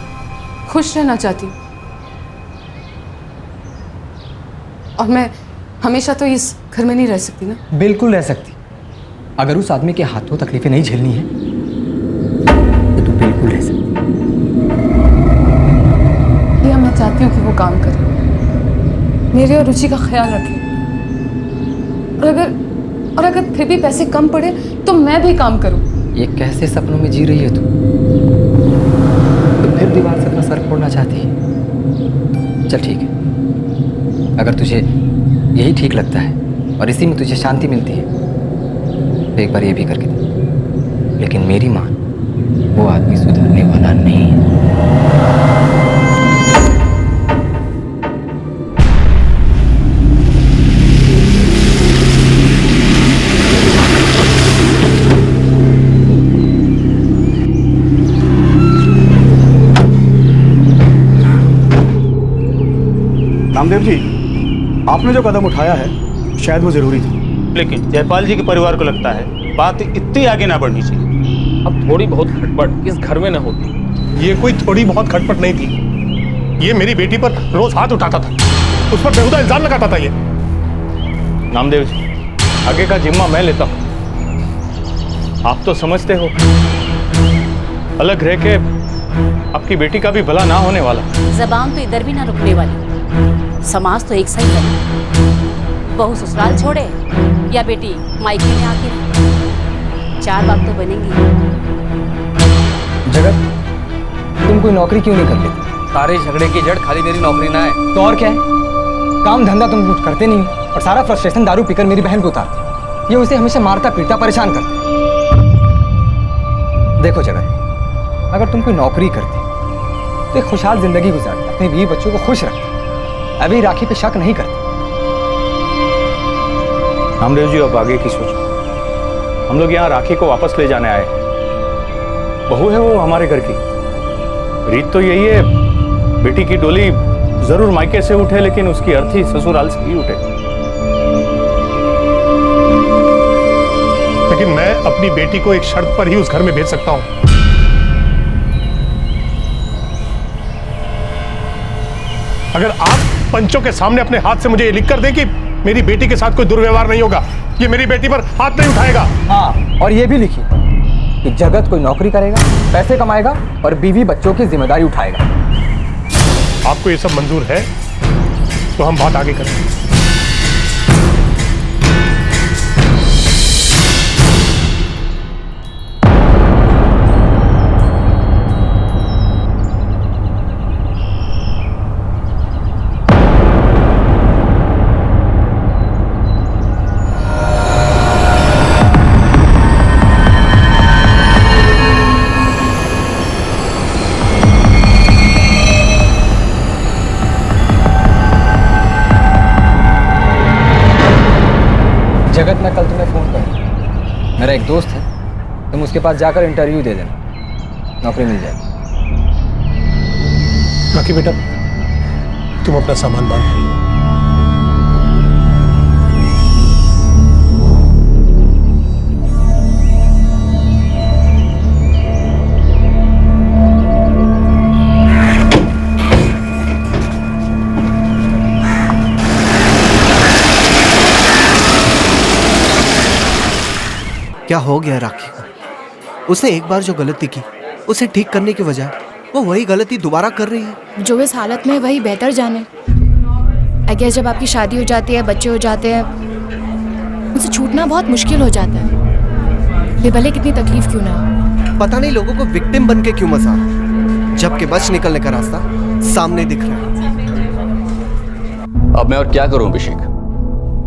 खुश रहना चाहती हूँ। और मैं हमेशा तो इस घर में नहीं रह सकती ना। बिल्कुल रह सकती। अगर उस आदमी के हाथों तकलीफें नहीं झेलनी है तो तू बिल्कुल रह सकती। भैया मैं चाहती हूँ कि वो काम करे, मेरे और रुचि का ख्याल रखे। और अगर फिर भी पैसे कम पड़े तो मैं भी काम करूं। ये कैसे सपनों में जी रही है तू? तो फिर दीवार से अपना सर फोड़ना चाहती है? चल ठीक है, अगर तुझे यही ठीक लगता है और इसी में तुझे शांति मिलती है तो एक बार ये भी करके दे। लेकिन मेरी मान, वो आदमी सुधरने वाला नहीं है। रामदेव जी, आपने जो कदम उठाया है शायद वो जरूरी थी, लेकिन जयपाल जी के परिवार को लगता है बात इतनी आगे ना बढ़नी चाहिए। अब थोड़ी बहुत खटपट इस घर में न होती। ये कोई थोड़ी बहुत खटपट नहीं थी। ये मेरी बेटी पर रोज हाथ उठाता था, उस पर बेहुदा इल्जाम लगाता था। ये नामदेव जी, आगे का जिम्मा मैं लेता हूँ। आप तो समझते हो, अलग रह के आपकी बेटी का भी भला ना होने वाला। जबान तो इधर भी ना रुकने वाली। समाज तो एक सा ही है। बहू ससुराल छोड़े या बेटी मायके में आके रहे, चार बात तो बनेंगी। जगत, तुम कोई नौकरी क्यों नहीं कर लेती? सारे झगड़े की जड़ खाली मेरी नौकरी ना है तो और क्या है? काम धंधा तुम कुछ करते नहीं और सारा फ्रस्ट्रेशन दारू पीकर मेरी बहन को उतारते। ये उसे हमेशा मारता पीटता परेशान करता। देखो जगत, अगर तुम कोई नौकरी करते तो एक खुशहाल जिंदगी गुजारते, अपने बीवी बच्चों को खुश रखते, अभी राखी पे शक नहीं करते। नामदेव जी, अब आगे की सोचो। हम लोग यहाँ राखी को वापस ले जाने आए हैं। बहू है वो हमारे घर की, रीत तो यही है, बेटी की डोली जरूर मायके से उठे लेकिन उसकी अर्थी ससुराल से ही उठे। लेकिन मैं अपनी बेटी को एक शर्त पर ही उस घर में भेज सकता हूं। अगर आप पंचों के सामने अपने हाथ से मुझे ये लिख कर दें कि मेरी बेटी के साथ कोई दुर्व्यवहार नहीं होगा, ये मेरी बेटी पर हाथ नहीं उठाएगा। हाँ, और ये भी लिखिए कि जगत कोई नौकरी करेगा, पैसे कमाएगा और बीवी बच्चों की जिम्मेदारी उठाएगा। आपको ये सब मंजूर है तो हम बात आगे करेंगे। जगत, मैं कल तुम्हें फ़ोन करूँगा। मेरा एक दोस्त है, तुम उसके पास जाकर इंटरव्यू दे देना, नौकरी मिल जाएगी। राखी बेटा, तुम अपना सामान बांध लो। क्या हो गया राखी को? उसने एक बार जो गलती की उसे ठीक करने की बजाय वो वही गलती दोबारा कर रही है। जो इस हालत में वही बेहतर जाने। आई गेस जब आपकी शादी हो जाती है, बच्चे हो जाते हैं, उनसे छूटना बहुत मुश्किल हो जाता है, ये भले कितनी तकलीफ क्यों ना हो। पता नहीं लोगों को विक्टिम बन के क्यों मजा, जबकि बच निकलने का रास्ता सामने दिख रहा है। अब मैं और क्या करूं अभिषेक?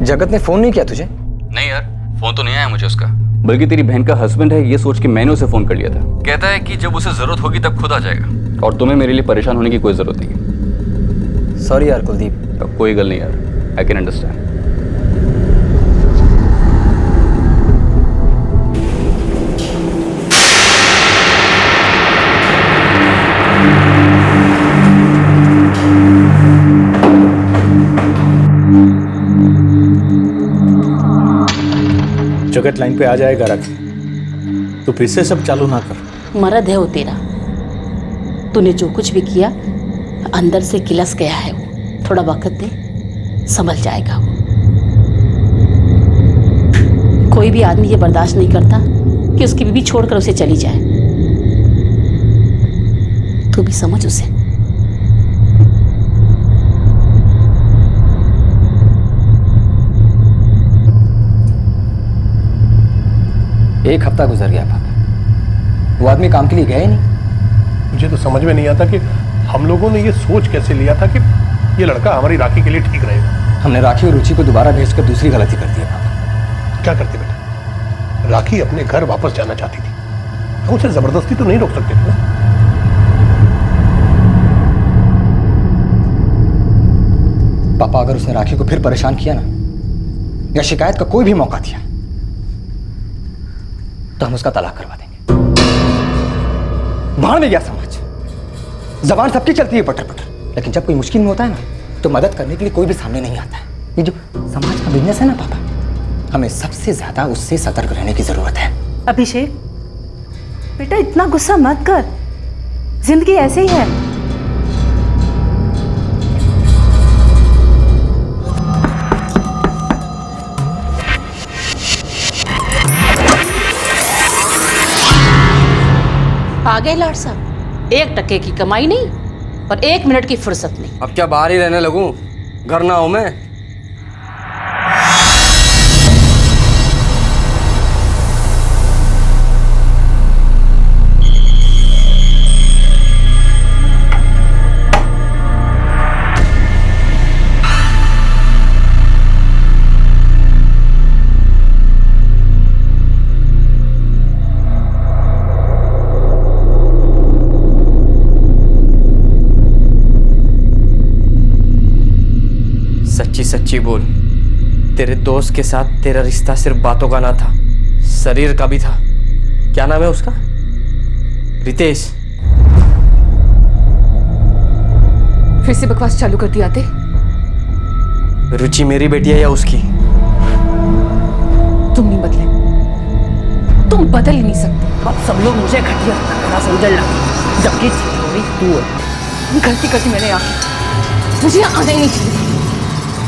जगत ने फ़ोन नहीं किया तुझे? नहीं यार, फोन तो नहीं आया मुझे उसका, बल्कि तेरी बहन का हस्बैंड है ये सोच के मैंने उसे फोन कर लिया था। कहता है कि जब उसे जरूरत होगी तब खुद आ जाएगा और तुम्हें मेरे लिए परेशान होने की कोई जरूरत नहीं है। सॉरी यार कुलदीप। कोई गल नहीं यार, आई कैन अंडरस्टैंड। जगत लाइन पे आ जाएगा राखी, तो फिर से सब चालू ना कर। मर्द है वो तेरा, तूने जो कुछ भी किया अंदर से किलस गया है वो। थोड़ा वक्त दे, संभल जाएगा वो। कोई भी आदमी ये बर्दाश्त नहीं करता कि उसकी बीवी छोड़कर उसे चली जाए। तू भी समझ उसे। एक हफ्ता गुजर गया पापा, वो आदमी काम के लिए गया ही नहीं। मुझे तो समझ में नहीं आता कि हम लोगों ने ये सोच कैसे लिया था कि ये लड़का हमारी राखी के लिए ठीक रहेगा। हमने राखी और रुचि को दोबारा भेजकर दूसरी गलती कर दी है पापा। क्या करते बेटा? राखी अपने घर वापस जाना चाहती थी, हम उसे जबरदस्ती तो नहीं रोक सकते थे ना। पापा अगर उसने राखी को फिर परेशान किया ना, या शिकायत का कोई भी मौका दिया, तो हम उसका तलाक करवा देंगे। भाड़ में गया समाज। जबान सबकी चलती है पटर पटर, लेकिन जब कोई मुश्किल में होता है ना, तो मदद करने के लिए कोई भी सामने नहीं आता है। ये जो समाज का बिजनेस है ना पापा, हमें सबसे ज्यादा उससे सतर्क रहने की जरूरत है। अभिषेक बेटा, इतना गुस्सा मत कर, जिंदगी ऐसे ही है। आ गए लाड साहब, 1 टके की कमाई नहीं और 1 मिनट की फुर्सत नहीं। अब क्या बाहर ही रहने लगूं? घर ना हूं मैं? सच्ची सच्ची बोल, तेरे दोस्त के साथ तेरा रिश्ता सिर्फ बातों का ना था, शरीर का भी था। क्या नाम है उसका? रितेश। फिर से बकवास चालू कर दी आते। रुचि मेरी बेटी है या उसकी? तुम नहीं बदले, तुम बदल ही नहीं सकते। अब सब लोग मुझे घटिया समझने लगे, जबकि थोड़ी तू है। गलती करती मैंने आके, मुझे आना ही नहीं चाहिए।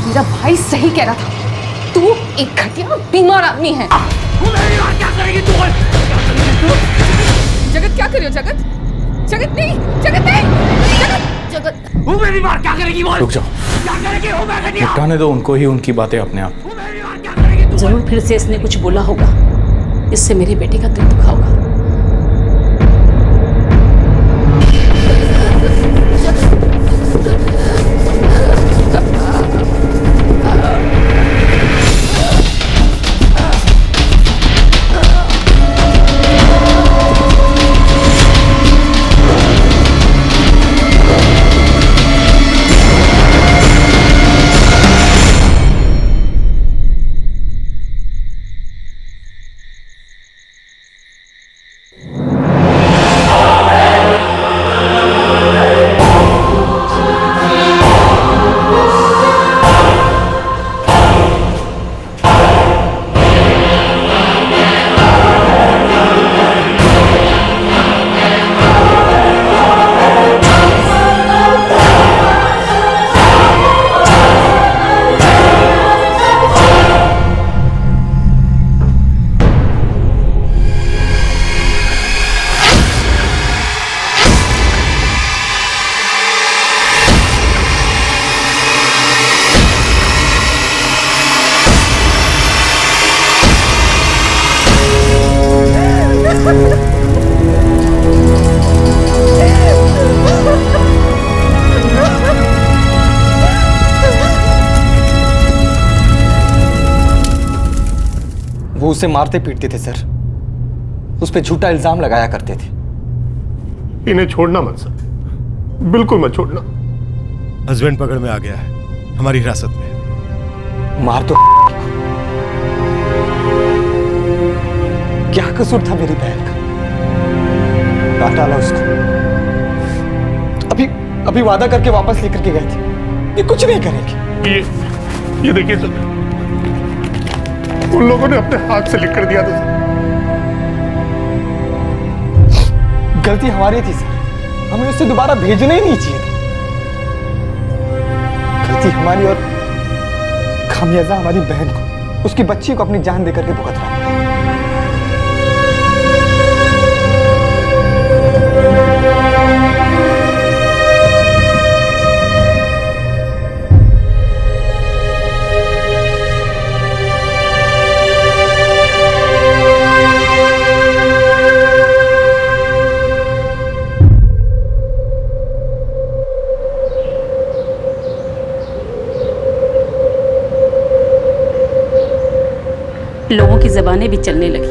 मेरा भाई सही कह रहा था, तू एक घटिया बीमार आदमी है। क्या करेगी तू? जगत क्या कर रही हो? जगत, जगत नहीं, जगत नहीं, जगत, जगत। वो मेरी बात क्या करेगी? बोल। रुक जाओ, क्या करेगी? वो मैं घटिया। निपटाने दो उनको ही उनकी बातें अपने आप। जरूर फिर से इसने कुछ बोला होगा, इससे मेरे बेटे का दिल दुखा होगा। वो उसे मारते पीटते थे सर, उस पर झूठा इल्जाम लगाया करते थे। इन्हें छोड़ना मत सर, बिल्कुल मत छोड़ना। हस्बैंड पकड़ में आ गया है, हमारी हिरासत में। मार दो। क्या कसूर था मेरी बहन का? काट डाला उसको। तो अभी वादा करके वापस लेकर के गए थे, ये कुछ नहीं करेंगे। ये देखिए सर, उन लोगों ने अपने हाथ से लिख कर दिया था सर। गलती हमारी थी सर, हमें उससे दोबारा भेजना ही नहीं चाहिए था। गलती हमारी और खामियाजा हमारी बहन को, उसकी बच्ची को अपनी जान देकर के भुगत रहा है। लोगों की ज़बानें भी चलने लगी।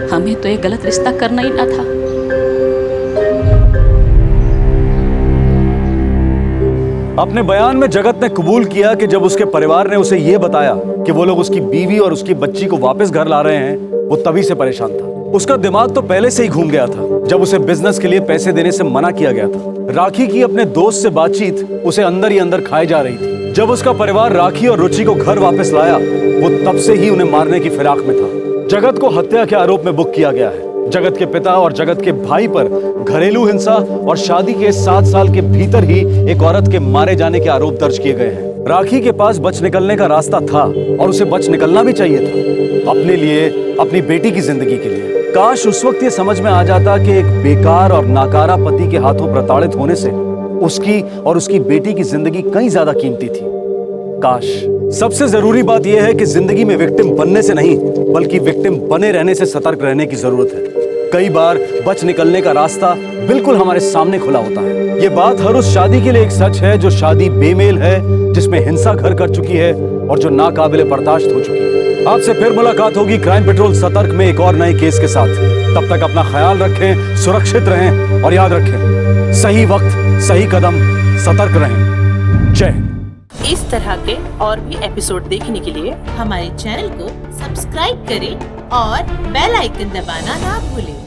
हमें तो ये गलत रिश्ता करना ही ना था। अपने बयान में जगत ने कबूल किया कि जब उसके परिवार ने उसे यह बताया कि वो लोग उसकी बीवी और उसकी बच्ची को वापस घर ला रहे हैं, वो तभी से परेशान था। उसका दिमाग तो पहले से ही घूम गया था जब उसे बिजनेस के लिए पैसे देने से मना किया गया था। राखी की अपने दोस्त से बातचीत उसे अंदर ही अंदर खाई जा रही थी। जब उसका परिवार राखी और रुचि को घर वापस लाया, वो तब से ही उन्हें मारने की फिराक में था। जगत को हत्या के आरोप में बुक किया गया है। जगत के पिता और जगत के भाई पर घरेलू हिंसा और शादी के 7 साल के भीतर ही एक औरत के मारे जाने के आरोप दर्ज किए गए हैं। राखी के पास बच निकलने का रास्ता था और उसे बच निकलना भी चाहिए था, अपने लिए, अपनी बेटी की जिंदगी के लिए। काश उस वक्त ये समझ में आ जाता कि एक बेकार और नाकारा पति के हाथों प्रताड़ित होने से उसकी और उसकी बेटी की जिंदगी कहीं ज्यादा कीमती थी। काश। सबसे जरूरी बात यह है कि जिंदगी में विक्टिम बनने से नहीं, बल्कि विक्टिम बने रहने से सतर्क रहने की जरूरत है। कई बार बच निकलने का रास्ता बिल्कुल हमारे सामने खुला होता है। ये बात हर उस शादी के लिए एक सच है जो शादी बेमेल है, जिसमें हिंसा घर कर चुकी है और जो नाकाबिले बर्दाश्त हो चुकी है। आपसे फिर मुलाकात होगी क्राइम पेट्रोल सतर्क में एक और नए केस के साथ। तब तक अपना ख्याल रखें, सुरक्षित रहें और याद रखें, सही वक्त, सही कदम, सतर्क रहें। जय। इस तरह के और भी एपिसोड देखने के लिए हमारे चैनल को सब्सक्राइब करें और बेल आइकन दबाना ना भूलें।